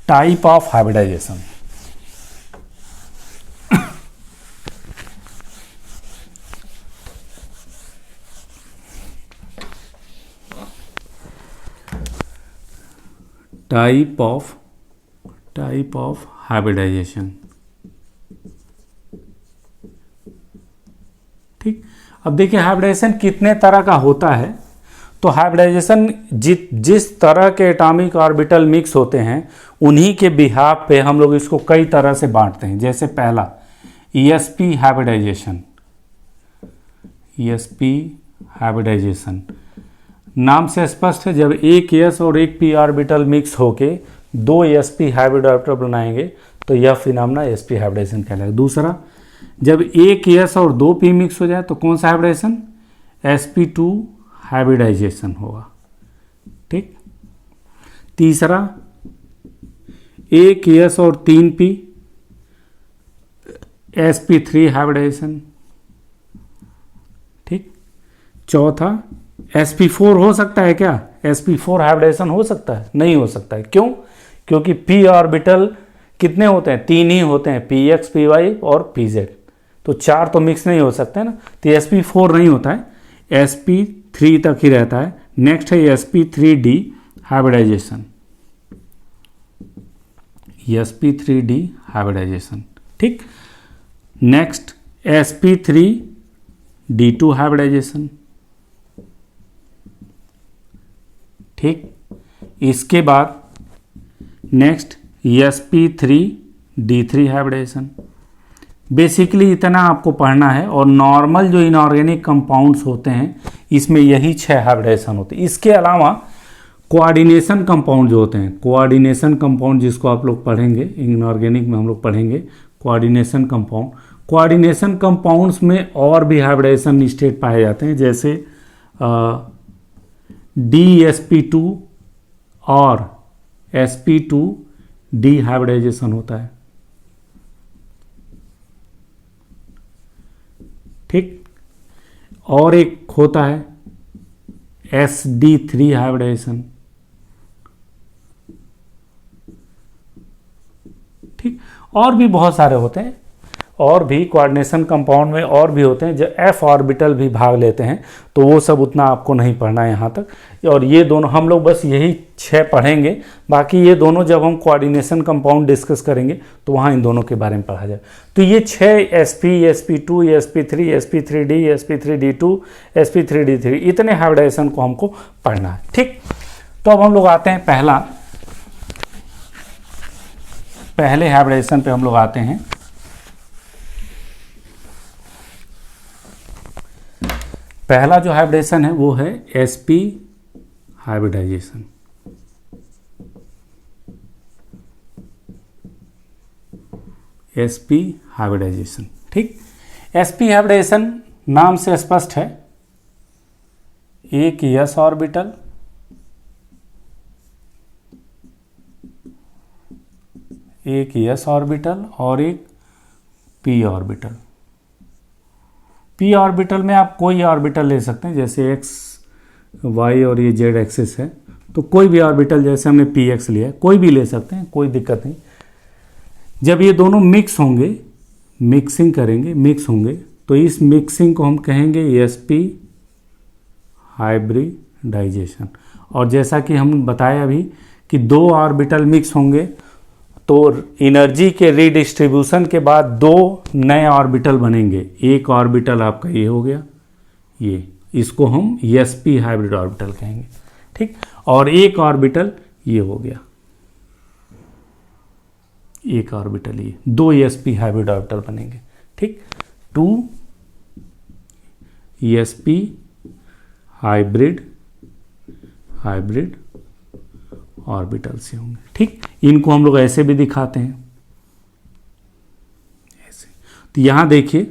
Type of hybridization, type of hybridization. ठीक, अब देखिए हाइब्रिडाइजेशन कितने तरह का होता है। तो हाइब्रिडाइजेशन जिस तरह के एटॉमिक ऑर्बिटल मिक्स होते हैं उन्हीं के बिहाफ पे हम लोग इसको कई तरह से बांटते हैं। जैसे पहला ESP हाइब्रिडाइजेशन। ESP हाइब्रिडाइजेशन नाम से स्पष्ट है, जब एक s और एक p ऑर्बिटल मिक्स होके दो sp हाइब्रिड ऑर्बिटल बनाएंगे तो यह फिनोमेना sp हाइब्रिडाइजेशन कहलाएगा। दूसरा, जब एक s और दो p मिक्स हो जाए तो कौन सा हाइब्रिडाइजेशन? sp2 हाइब्रिडाइजेशन होगा। ठीक। तीसरा, एक s और तीन p sp3 हाइब्रिडाइजेशन। ठीक। चौथा, sp4 हो सकता है क्या? sp4 हाइब्रिडाइजेशन हो सकता है? नहीं हो सकता है। क्यों? क्योंकि p ऑर्बिटल कितने होते हैं? तीन ही होते हैं, px py और pz। तो चार तो मिक्स नहीं हो सकते ना, तो sp4 नहीं होता है, sp3 तक ही रहता है। नेक्स्ट है sp3d हाइब्रिडाइजेशन। sp3d hybridization. ठीक। Next sp3d2 hybridization. ठीक। इसके बाद नेक्स्ट sp3d3 हाइब्रिडाइजेशन। बेसिकली इतना आपको पढ़ना है। और नॉर्मल जो इनऑर्गेनिक कंपाउंड्स होते हैं इसमें यही 6 हाइब्रिडाइजेशन होते हैं। इसके अलावा कोऑर्डिनेशन कंपाउंड जो होते हैं, कोऑर्डिनेशन कंपाउंड जिसको आप लोग पढ़ेंगे इनऑर्गेनिक में, हम लोग पढ़ेंगे कोऑर्डिनेशन कंपाउंड। कोऑर्डिनेशन कंपाउंड्स में और भी हाइब्रिडाइजेशन स्टेट पाए जाते हैं, जैसे DsP2 और sp2d हाइब्रिडाइजेशन होता है। ठीक। और एक होता है sd3 हाइब्रिडाइजेशन। ठीक। और भी बहुत सारे होते हैं, और भी कोऑर्डिनेशन कंपाउंड में और भी होते हैं जो f ऑर्बिटल भी भाग लेते हैं, तो वो सब उतना आपको नहीं पढ़ना है यहाँ तक। और ये दोनों हम लोग बस यही 6 पढ़ेंगे, बाकी ये दोनों जब हम कोऑर्डिनेशन कंपाउंड डिस्कस करेंगे तो वहाँ इन दोनों के बारे में पढ़ा जाए। तो ये 6 sp, sp2, sp3, sp3d, sp3d2, sp3d3 इतने हाइब्रिडाइजेशन को हमको पढ़ना है। ठीक। तो अब हम लोग आते हैं पहले हाइब्रिडाइजेशन पे हम लोग आते हैं। पहला जो हाइब्रिडाइजेशन है वो है sp हाइब्रिडाइजेशन। sp hybridization. ठीक। sp हाइब्रिडाइजेशन नाम से स्पष्ट है, एक s ऑर्बिटल और एक p ऑर्बिटल। p ऑर्बिटल में आप कोई ऑर्बिटल ले सकते हैं, जैसे x, y और ये z एक्सिस है, तो कोई भी ऑर्बिटल, जैसे हमने px लिया, कोई भी ले सकते हैं, कोई दिक्कत नहीं। जब ये दोनों मिक्स होंगे, मिक्सिंग करेंगे, मिक्स होंगे, तो इस मिक्सिंग को हम कहेंगे sp हाइब्रिडाइजेशन। और जैसा कि हम बताया अभी कि दो ऑर्बिटल मिक्स होंगे तो एनर्जी के रीडिस्ट्रीब्यूशन के बाद दो नए ऑर्बिटल बनेंगे। एक ऑर्बिटल आपका ये हो गया, ये, इसको हम sp हाइब्रिड ऑर्बिटल कहेंगे। ठीक। और एक ऑर्बिटल ये हो गया, एक ऑर्बिटल ये, दो sp हाइब्रिड ऑर्बिटल बनेंगे। ठीक। 2 sp हाइब्रिड ऑर्बिटल से होंगे। ठीक। इनको हम लोग ऐसे भी दिखाते हैं, ऐसे। तो यहां देखिए,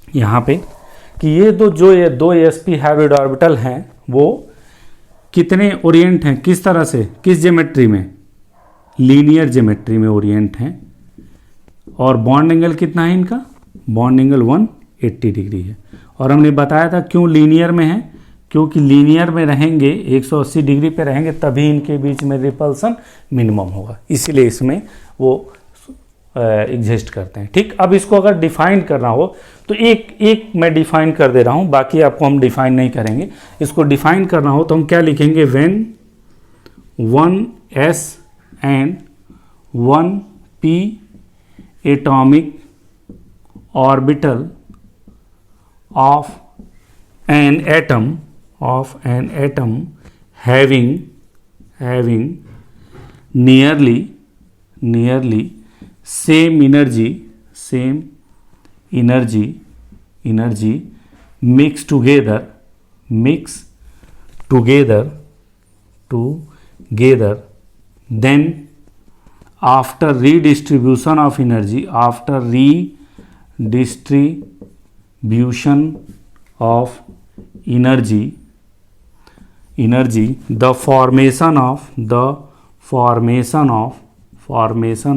यहां पे कि ये दो sp हाइब्रिड ऑर्बिटल हैं वो कितने ओरिएंट हैं, किस तरह से, किस ज्योमेट्री में? लीनियर ज्योमेट्री में ओरिएंट हैं। और बॉन्ड एंगल कितना है इनका? बॉन्ड एंगल 180 डिग्री है। और हमने बताया था क्यों लीनियर में है, क्योंकि लीनियर में रहेंगे, 180 डिग्री पे रहेंगे, तभी इनके बीच में रिपल्सन मिनिमम होगा, इसीलिए इसमें वो एग्जिस्ट करते हैं। ठीक। अब इसको अगर डिफाइन करना हो तो एक मैं डिफाइन कर दे रहा हूँ, बाकी आपको हम डिफाइन नहीं करेंगे। इसको डिफाइन करना हो तो हम क्या लिखेंगे? When 1s and 1p atomic orbital of an atom having nearly same energy mix together then after redistribution of energy the formation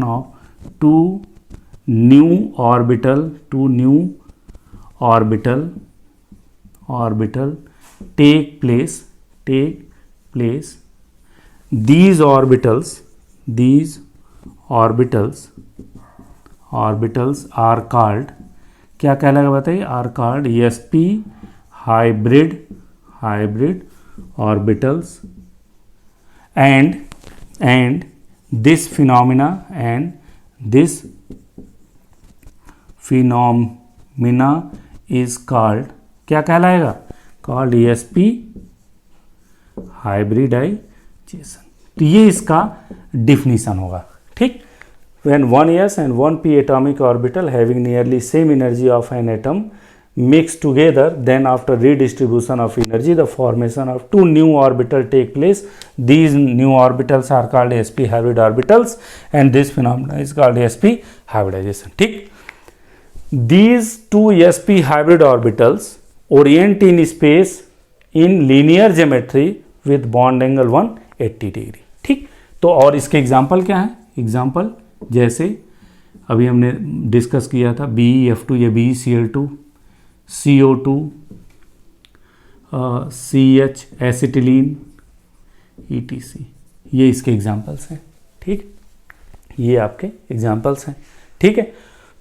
of two new orbital take place. These orbitals are called, क्या कहलाएगा बताइए, are called sp hybrid orbitals, and this phenomena is called, क्या कहलाएगा, called sp hybridization. तो ये इसका definition होगा. ठीक. When 1s and 1p atomic orbital having nearly same energy of an atom mix together, then after redistribution of energy the formation of two new orbitals take place. These new orbitals are called sp hybrid orbitals, and this phenomenon is called sp hybridization. ठीक. These two sp hybrid orbitals orient in space in linear geometry with bond angle 180 degree. ठीक. तो और इसके example क्या है, example जैसे अभी हमने डिस्कस किया था BeF2 या BeCl2, CO2, CH acetylene, ETC, ये इसके एग्जाम्पल्स हैं. ठीक, ये आपके एग्जाम्पल्स हैं. ठीक है.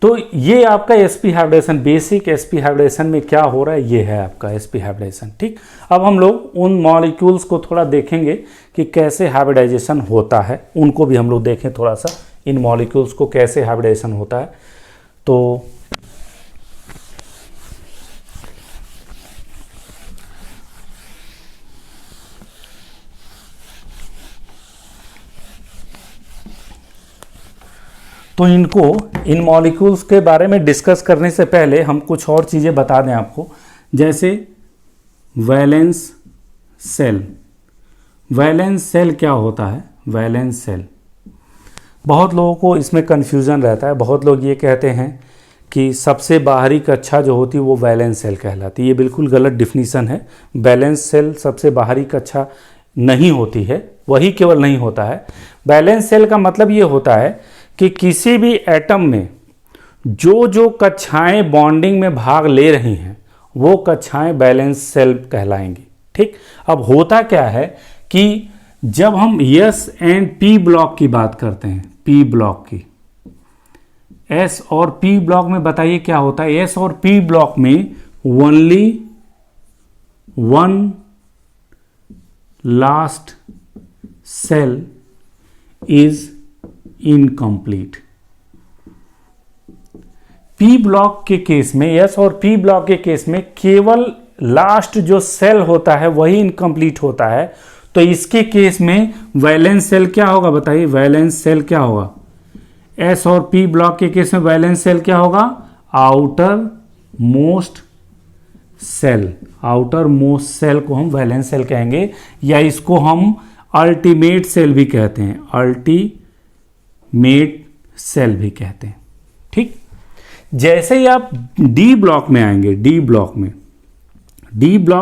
तो ये आपका sp hybridization, basic sp hybridization में क्या हो रहा है, ये है आपका sp हाइब्रिडेशन. ठीक. अब हम लोग उन मॉलिक्यूल्स को थोड़ा देखेंगे कि कैसे हाइब्रिडाइजेशन होता है, उनको भी हम लोग देखें थोड़ा सा, इन मॉलिक्यूल्स को कैसे हाइब्रिडेशन होता है. तो इन मॉलिक्यूल्स के बारे में डिस्कस करने से पहले हम कुछ और चीज़ें बता दें आपको. जैसे वैलेंस सेल. वैलेंस सेल क्या होता है, वैलेंस सेल, बहुत लोगों को इसमें कन्फ्यूज़न रहता है. बहुत लोग ये कहते हैं कि सबसे बाहरी कक्षा जो होती है वो वैलेंस सेल कहलाती है. ये बिल्कुल गलत डिफिनीसन है. वैलेंस सेल सबसे बाहरी कक्षा नहीं होती है, वही केवल नहीं होता है. वैलेंस सेल का मतलब ये होता है कि किसी भी एटम में जो कक्षाएं बॉन्डिंग में भाग ले रही हैं वो कक्षाएं वैलेंस सेल कहलाएंगी. ठीक. अब होता क्या है कि जब हम S एंड P ब्लॉक की बात करते हैं, P ब्लॉक की, S और P ब्लॉक में बताइए क्या होता है. S और P ब्लॉक में only one last shell is incomplete. P block के केस में, S और P ब्लॉक के केस में केवल लास्ट जो सेल होता है वही इनकम्प्लीट होता है. तो इसके केस में वैलेंस सेल क्या होगा बताइए, वैलेंस सेल क्या होगा. S और P ब्लॉक के केस में वैलेंस सेल क्या होगा, outermost shell. Outermost shell को हम वैलेंस सेल कहेंगे, या इसको हम अल्टीमेट सेल भी कहते हैं, अल्टीमेट सेल भी कहते हैं. ठीक. जैसे ही आप डी ब्लॉक में आएंगे, डी ब्लॉक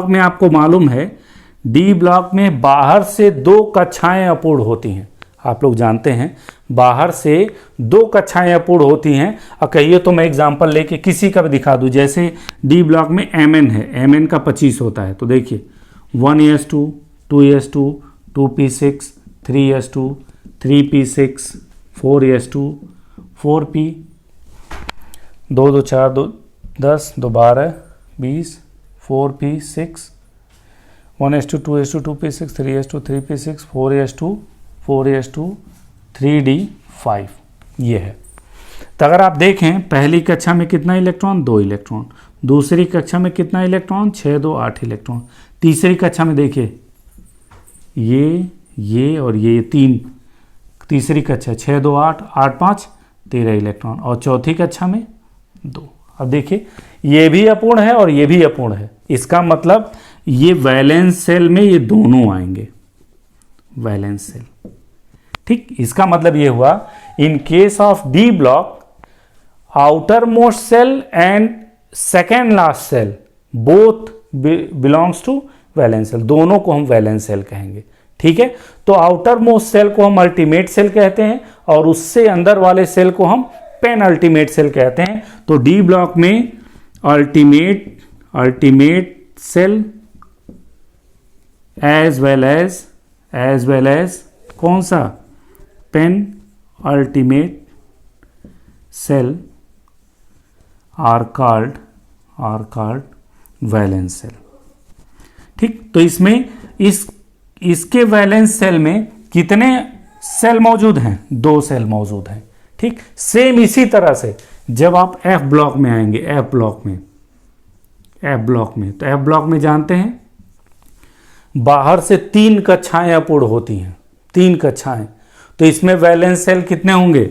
में आपको मालूम है, डी ब्लॉक में बाहर से दो कक्षाएं अपूर्ण होती हैं. आप लोग जानते हैं बाहर से दो कक्षाएं अपूर्ण होती हैं. और कहिए तो मैं एग्जांपल लेके किसी का भी दिखा दूं. जैसे डी ब्लॉक में Mn है, Mn का 25 होता है. तो देखिए 1s2, 2s2, 2p6, 3s2, 3p6, 4s2, 4p, 2 2 4 2 10, 2 12, 20, 4p6, 1s2 2p6 3s2 3p6 4s2 3d5 ये है। तो अगर आप देखें पहली कक्षा में कितना इलेक्ट्रॉन, 2 इलेक्ट्रॉन, दूसरी कक्षा में कितना इलेक्ट्रॉन, 6 2 8 इलेक्ट्रॉन, तीसरी कक्षा में देखिए ये और ये 3, तीसरी कक्षा 6 2 8 8 5 13 इलेक्ट्रॉन, और चौथी कक्षा में 2। अब देखिए ये भी अपूर्ण है और ये भी अपूर्ण है, इसका मतलब ये वैलेंस सेल में ये दोनों आएंगे, वैलेंस सेल। ठीक, इसका मतलब ये हुआ in case of D block outermost shell and second last shell both belongs to valence shell, दोनों को हम वैलेंस सेल कहेंगे। ठीक है, तो आउटर मोस्ट सेल को हम अल्टीमेट सेल कहते हैं और उससे अंदर वाले सेल को हम पेन अल्टीमेट सेल कहते हैं। तो डी ब्लॉक में ultimate shell as well as कौन सा, penultimate shell are called valence shell. ठीक, तो इसमें इसके वैलेंस सेल में कितने सेल मौजूद हैं, 2 सेल मौजूद हैं। ठीक, सेम इसी तरह से जब आप एफ ब्लॉक में आएंगे, एफ ब्लॉक में तो एफ ब्लॉक में जानते हैं बाहर से 3 कक्षाएं अपूर्ण होती हैं, 3 कक्षाएं। तो इसमें वैलेंस सेल कितने होंगे,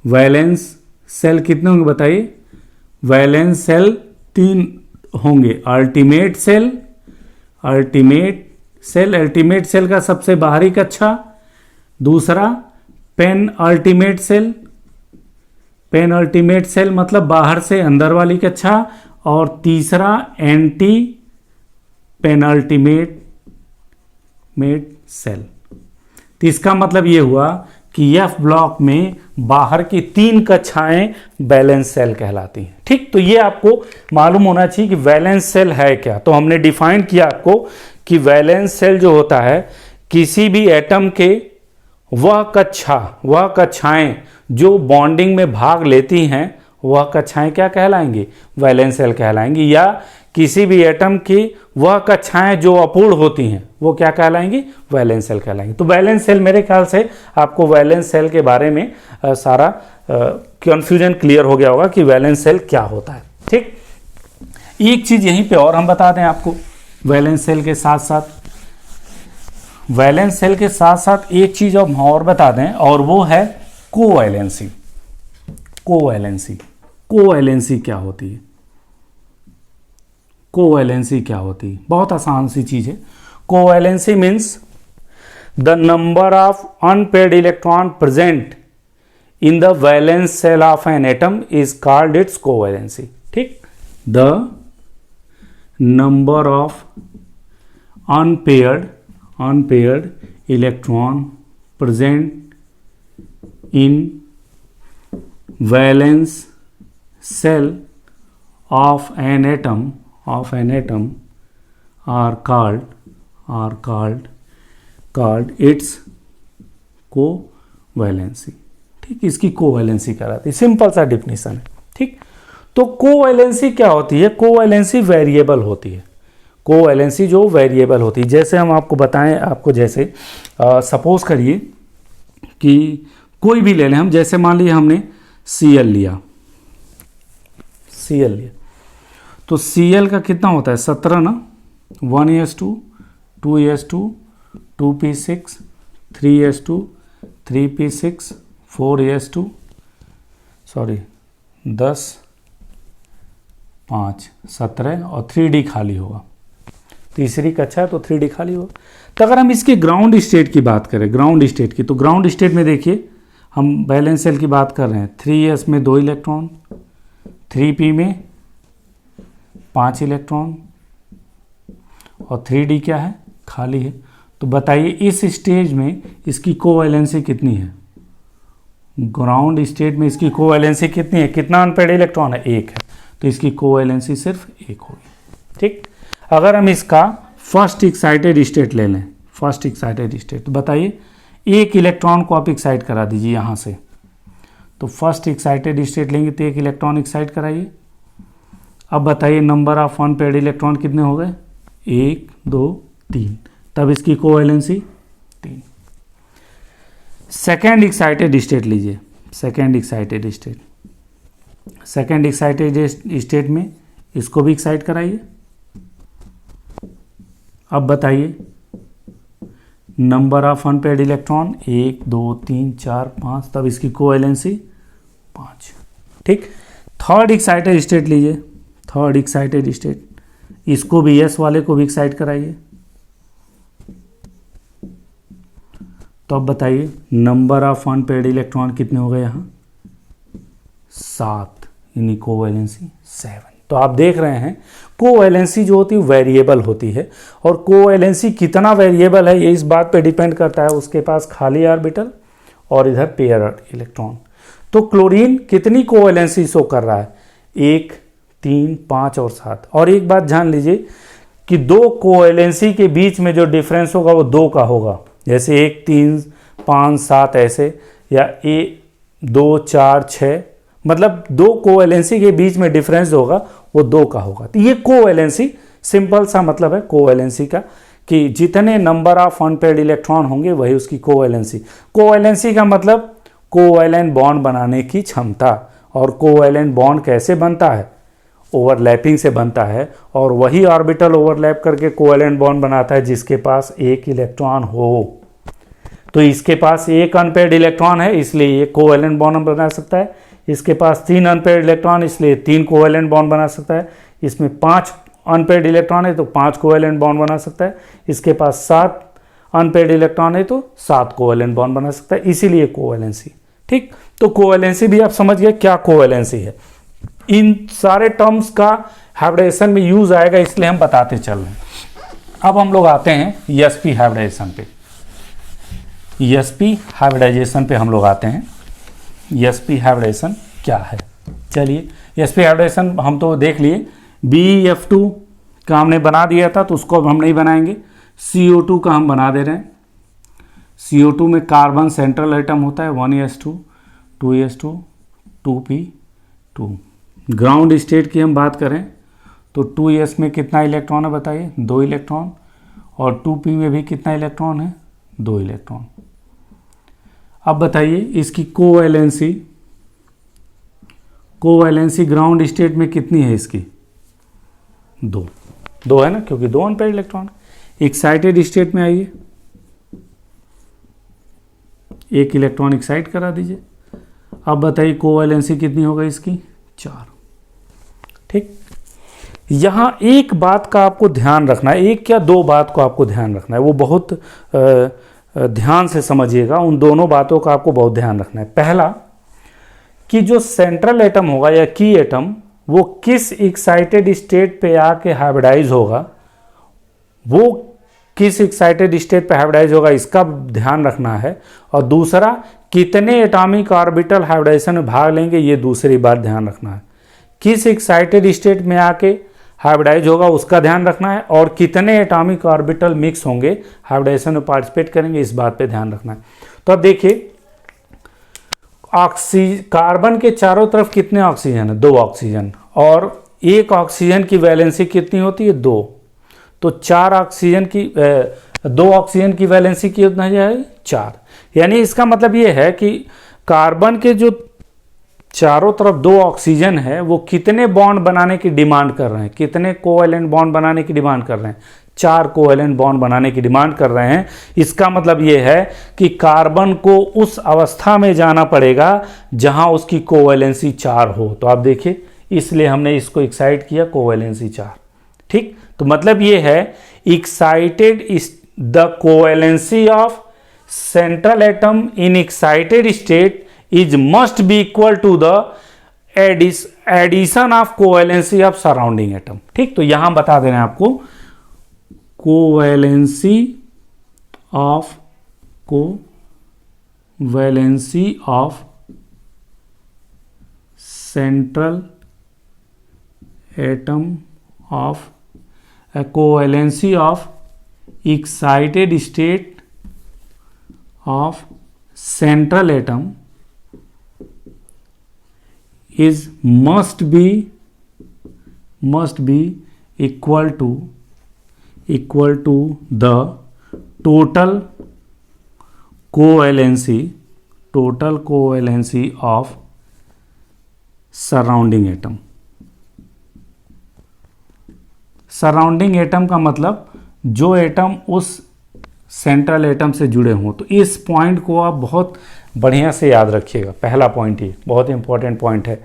वैलेंस सेल कितने होंगे बताइए, वैलेंस सेल 3 होंगे। अल्टीमेट सेल का सबसे बाहरी कक्षा, दूसरा पेन अल्टीमेट सेल मतलब बाहर से अंदर वाली कक्षा, और तीसरा एंटी पेनल्टीमेट सेल। तो इसका मतलब ये हुआ कि एफ ब्लॉक में बाहर की 3 कक्षाएं वैलेंस सेल कहलाती हैं। ठीक, तो ये आपको मालूम होना चाहिए कि वैलेंस सेल है क्या। तो हमने डिफाइन किया आपको कि वैलेंस सेल जो होता है किसी भी एटम के वह कक्षाएं जो बॉन्डिंग में भाग लेती हैं वह कक्षाएं क्या कहलाएंगी, वैलेंस सेल कहलाएंगी। या किसी भी एटम की वह कक्षाएं जो अपूर्ण होती हैं वो क्या कहलाएंगी, वैलेंस सेल कहलाएंगी। तो वैलेंस सेल, मेरे ख्याल से आपको वैलेंस सेल के बारे में सारा कंफ्यूजन क्लियर हो गया होगा कि वैलेंस सेल क्या होता है। ठीक, एक चीज यहीं पे और हम बता दें आपको, वैलेंस सेल के साथ साथ एक चीज हम और बता दें, और वो है कोवैलेंसी। कोवैलेंसी क्या होती है, बहुत आसान सी चीज है। Covalency means the number of unpaired electron present in the valence shell of an atom is called its covalency. ठीक, the number of unpaired electron present in valence shell of an atom are called its covalency. ठीक, इसकी covalency कहलाती है, simple सा definition है। ठीक, तो covalency क्या होती है, कोवैलेंसी वेरिएबल होती है। कोवैलेंसी जो वेरिएबल होती है, जैसे हम आपको बताएं, आपको जैसे सपोज करिए कि कोई भी ले लें हम, जैसे मान लीजिए हमने Cl लिया, तो Cl का कितना होता है, 17 ना, 1s2 2s2 2p6 3s2 3p6 4s2 10 5 17 और 3d खाली होगा, तीसरी कक्षा तो 3d खाली होगा। तो अगर हम इसके ग्राउंड स्टेट की बात करें, ग्राउंड स्टेट की, तो ग्राउंड स्टेट में देखिए हम वैलेंस सेल की बात कर रहे हैं, 3s में 2 इलेक्ट्रॉन, 3p में 5 इलेक्ट्रॉन और 3d क्या है, खाली है। तो बताइए इस स्टेज में इसकी कोवैलेंसी कितनी है, ग्राउंड स्टेट में इसकी कोवैलेंसी कितनी है, कितना अनपेयर्ड इलेक्ट्रॉन है, 1 है, तो इसकी कोवैलेंसी सिर्फ 1 होगी। ठीक, अगर हम इसका फर्स्ट एक्साइटेड स्टेट ले लें, फर्स्ट एक्साइटेड स्टेट, तो बताइए 1 इलेक्ट्रॉन को आप एक्साइट करा दीजिए यहाँ से, तो फर्स्ट एक्साइटेड स्टेट लेंगे तो 1 इलेक्ट्रॉन एक्साइट कराइए। अब बताइए नंबर ऑफ अनपेयर्ड इलेक्ट्रॉन कितने हो गए, 1 2 3, तब इसकी कोवैलेंसी 3। सेकेंड एक्साइटेड स्टेट लीजिए, second excited state, second excited state में इसको भी एक्साइट कराइए। अब बताइए नंबर ऑफ अनपेयर्ड इलेक्ट्रॉन 1 2 3 4 5, तब इसकी कोवैलेंसी 5। ठीक, थर्ड एक्साइटेड स्टेट लीजिए, थर्ड एक्साइटेड स्टेट, इसको भी यस वाले को भी एक्साइट कराइए। तो अब बताइए नंबर ऑफ अनपेयर्ड इलेक्ट्रॉन कितने हो गए यहाँ 7, यानी कोवैलेंसी 7। तो आप देख रहे हैं कोवैलेंसी जो होती है वेरिएबल होती है, और कोवैलेंसी कितना वेरिएबल है ये इस बात पे डिपेंड करता है उसके पास खाली ऑर्बिटल और इधर पेयर इलेक्ट्रॉन। तो क्लोरीन कितनी कोवैलेंसी शो कर रहा है 1 3 5 और 7। और एक बात जान लीजिए कि दो कोवैलेंसी के बीच में जो डिफरेंस होगा वो 2 का होगा, जैसे 1 3 5 7 ऐसे, या 1 2 4 6, मतलब दो कोवैलेंसी के बीच में डिफरेंस होगा वो 2 का होगा। तो ये कोवैलेंसी सिंपल सा मतलब है कोवैलेंसी का, कि जितने नंबर ऑफ अनपेयर्ड इलेक्ट्रॉन होंगे वही उसकी कोवैलेंसी। कोवैलेंसी का मतलब कोवैलेंट बॉन्ड बनाने की क्षमता, और कोवैलेंट बॉन्ड कैसे बनता है ओवरलैपिंग से बनता है, और वही ऑर्बिटल ओवरलैप करके कोवैलेंट बॉन्ड बनाता है जिसके पास एक इलेक्ट्रॉन हो। तो इसके पास एक अनपेयर्ड इलेक्ट्रॉन है इसलिए ये कोवैलेंट बॉन्ड बना सकता है, इसके पास 3 अनपेयर्ड इलेक्ट्रॉन इसलिए 3 कोवैलेंट बॉन्ड बना सकता है, इसमें 5 अनपेयर्ड इलेक्ट्रॉन है तो 5 कोवैलेंट बॉन्ड बना सकता है, इसके पास 7 अनपेयर्ड इलेक्ट्रॉन है तो 7 कोवैलेंट बॉन्ड बना सकता है, इसीलिए कोवैलेंसी। ठीक, तो कोवैलेंसी भी आप समझ गए क्या कोवैलेंसी है। इन सारे टर्म्स का हाइब्रिडाइजेशन में यूज आएगा इसलिए हम बताते चल रहे हैं। अब हम लोग आते हैं एसपी हाइब्रिडाइजेशन पे, एसपी हाइब्रिडाइजेशन पे हम लोग आते हैं। एसपी हाइब्रिडाइजेशन क्या है, चलिए एसपी हाइब्रिडाइजेशन हम तो देख लिए। BeF2 का हमने बना दिया था तो उसको अब हम नहीं बनाएंगे। CO2 का हम बना दे रहे हैं। CO2 में कार्बन सेंट्रल एटम होता है 1s2 2s2 2p2। Ground state की हम बात करें तो 2s में कितना इलेक्ट्रॉन है बताइए 2 इलेक्ट्रॉन, और 2p में भी कितना इलेक्ट्रॉन है 2 इलेक्ट्रॉन। अब बताइए इसकी कोवैलेंसी, कोवैलेंसी ग्राउंड स्टेट में कितनी है इसकी 2 है ना, क्योंकि 2 अनपेयर्ड इलेक्ट्रॉन। एक्साइटेड स्टेट में आइए, एक इलेक्ट्रॉन एक्साइट करा दीजिए। अब बताइए कोवैलेंसी कितनी होगा इसकी 4। ठीक, यहां एक बात का आपको ध्यान रखना है, एक या दो बात को आपको ध्यान रखना है, वो बहुत ध्यान से समझिएगा। उन दोनों बातों का आपको बहुत ध्यान रखना है। पहला कि जो सेंट्रल एटम होगा या की एटम वो किस एक्साइटेड स्टेट पे आके हाइब्रिडाइज होगा, वो किस एक्साइटेड स्टेट पे हाइब्रिडाइज होगा इसका ध्यान रखना है। और दूसरा कितने एटॉमिक ऑर्बिटल हाइब्रिडाइजेशन में भाग लेंगे ये दूसरी बात ध्यान रखना है। किस एक्साइटेड स्टेट में आके हाइब्रिडाइज होगा उसका ध्यान रखना है, और कितने एटॉमिक ऑर्बिटल मिक्स होंगे हाइब्रिडाइजेशन में पार्टिसिपेट करेंगे इस बात पे ध्यान रखना है। तो अब देखिए कार्बन के चारों तरफ कितने ऑक्सीजन है 2 ऑक्सीजन, और एक ऑक्सीजन की वैलेंसी कितनी होती है 2, तो 4 ऑक्सीजन की 2 ऑक्सीजन की वैलेंसी कितना है 4। यानी इसका मतलब ये है कि कार्बन के जो चारों तरफ 2 ऑक्सीजन है वो कितने बॉन्ड बनाने की डिमांड कर रहे हैं, कितने कोवैलेंट बॉन्ड बनाने की डिमांड कर रहे हैं 4 कोवैलेंट बॉन्ड बनाने की डिमांड कर रहे हैं। इसका मतलब ये है कि कार्बन को उस अवस्था में जाना पड़ेगा जहां उसकी कोवैलेंसी 4 हो। तो आप देखिए इसलिए हमने इसको एक्साइट किया कोवैलेंसी 4। ठीक, तो मतलब ये है excited the covalency of central atom in excited state is must be equal to the addition of covalency of surrounding atom. ठीक, तो यहां बता दे रहे हैं आपको covalency of central atom of covalency of excited state of central atom is must be equal to equal to the total covalency of surrounding atom. Surrounding atom का मतलब जो एटम उस सेंट्रल एटम से जुड़े हों। तो इस पॉइंट को आप बहुत बढ़िया से याद रखिएगा। पहला पॉइंट ये बहुत इंपॉर्टेंट पॉइंट है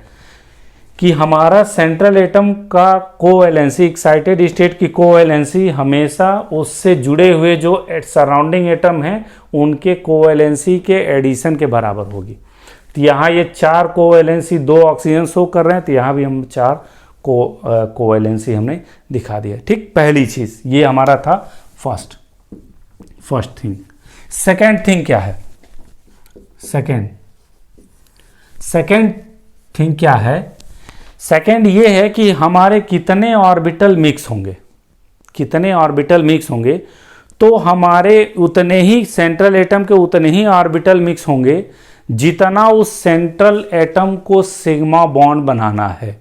कि हमारा सेंट्रल एटम का कोवैलेंसी, एक्साइटेड स्टेट की कोवैलेंसी हमेशा उससे जुड़े हुए जो सराउंडिंग एटम हैं उनके कोवैलेंसी के एडिशन के बराबर होगी। तो यहाँ ये 4 कोवैलेंसी 2 ऑक्सीजन शो कर रहे हैं, तो यहाँ भी हम 4 कोवैलेंसी हमने दिखा दिया। ठीक, पहली चीज ये हमारा था फर्स्ट थिंग। सेकेंड थिंग क्या है? सेकेंड थिंग क्या है? सेकेंड ये है कि हमारे कितने ऑर्बिटल मिक्स होंगे, तो हमारे उतने ही सेंट्रल एटम के उतने ही ऑर्बिटल मिक्स होंगे जितना उस सेंट्रल एटम को सिग्मा बॉन्ड बनाना है।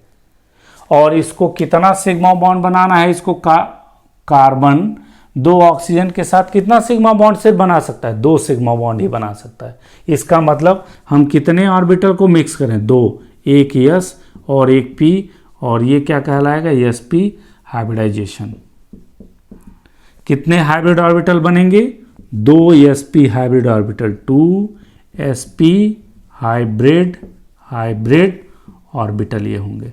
और इसको कितना सिग्मा बॉन्ड बनाना है? इसको कार्बन 2 ऑक्सीजन के साथ कितना सिग्मा बॉन्ड से बना सकता है? 2 सिग्मा बॉन्ड ही बना सकता है। इसका मतलब हम कितने ऑर्बिटल को मिक्स करें? 2, एक s और एक p, और ये क्या कहलाएगा? sp hybridization. कितने हाइब्रिड ऑर्बिटल बनेंगे? 2 sp hybrid orbital, 2 sp hybrid orbital ये होंगे,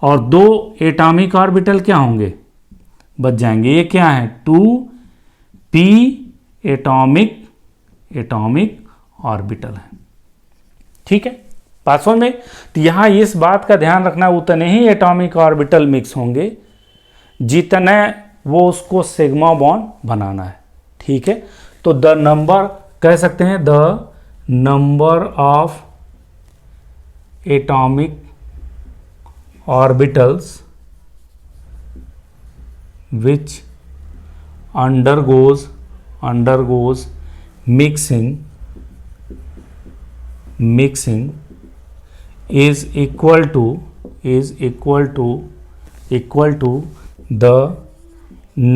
और 2 एटॉमिक ऑर्बिटल क्या होंगे? बच जाएंगे। ये क्या है? 2p एटॉमिक ऑर्बिटल है। ठीक है, बात समझ में? तो यहां इस बात का ध्यान रखना, उतने ही एटॉमिक ऑर्बिटल मिक्स होंगे जितने वो उसको सिग्मा बॉन्ड बनाना है। ठीक है, तो द नंबर कह सकते हैं, the number of atomic orbitals which undergoes mixing is equal to the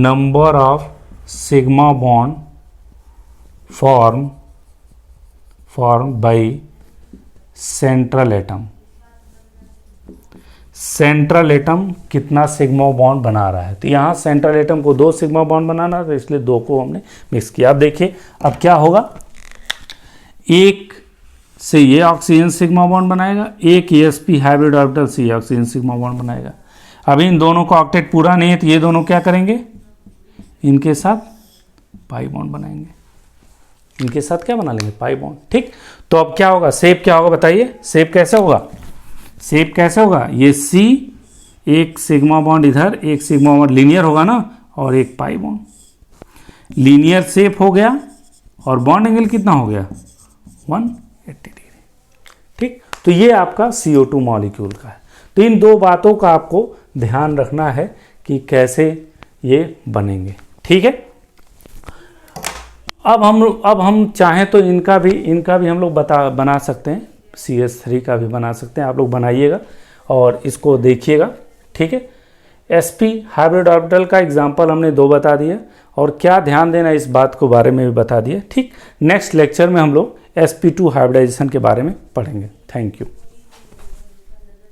number of sigma bond formed by central atom। Central atom कितना सिग्मा बॉन्ड बना रहा है? तो यहाँ सेंट्रल एटम को 2 सिग्मा बॉन्ड बनाना है, तो इसलिए 2 को हमने मिक्स किया। अब देखिए अब क्या होगा, एक से ये ऑक्सीजन सिग्मा बॉन्ड बनाएगा, एक sp हाइब्रिड ऑर्बिटल से ये ऑक्सीजन सिग्मा बॉन्ड बनाएगा। अब इन दोनों का ऑक्टेट पूरा नहीं है, तो ये दोनों क्या करेंगे? इनके साथ पाई बॉन्ड बनाएंगे। इनके साथ क्या बना लेंगे? Pi bond. ठीक, तो अब क्या होगा? शेप क्या होगा बताइए? शेप कैसे होगा? ये C, एक सिग्मा बॉन्ड इधर, एक सिग्मा बॉन्ड लीनियर होगा ना, और एक पाई बॉन्ड। लीनियर शेप हो गया, और बॉन्ड एंगल कितना हो गया? 180 डिग्री। ठीक, तो ये आपका CO2 मॉलिक्यूल का है। तो इन 2 बातों का आपको ध्यान रखना है कि कैसे ये बनेंगे। ठीक है, अब हम चाहें तो इनका भी हम लोग बना सकते हैं, CH3 का भी बना सकते हैं। आप लोग बनाइएगा और इसको देखिएगा। ठीक है, sp हाइब्रिड ऑर्बिटल का एग्जांपल हमने 2 बता दिया, और क्या ध्यान देना इस बात को बारे में भी बता दिया। ठीक, नेक्स्ट लेक्चर में हम लोग sp2 हाइब्रिडाइजेशन के बारे में पढ़ेंगे। Thank you.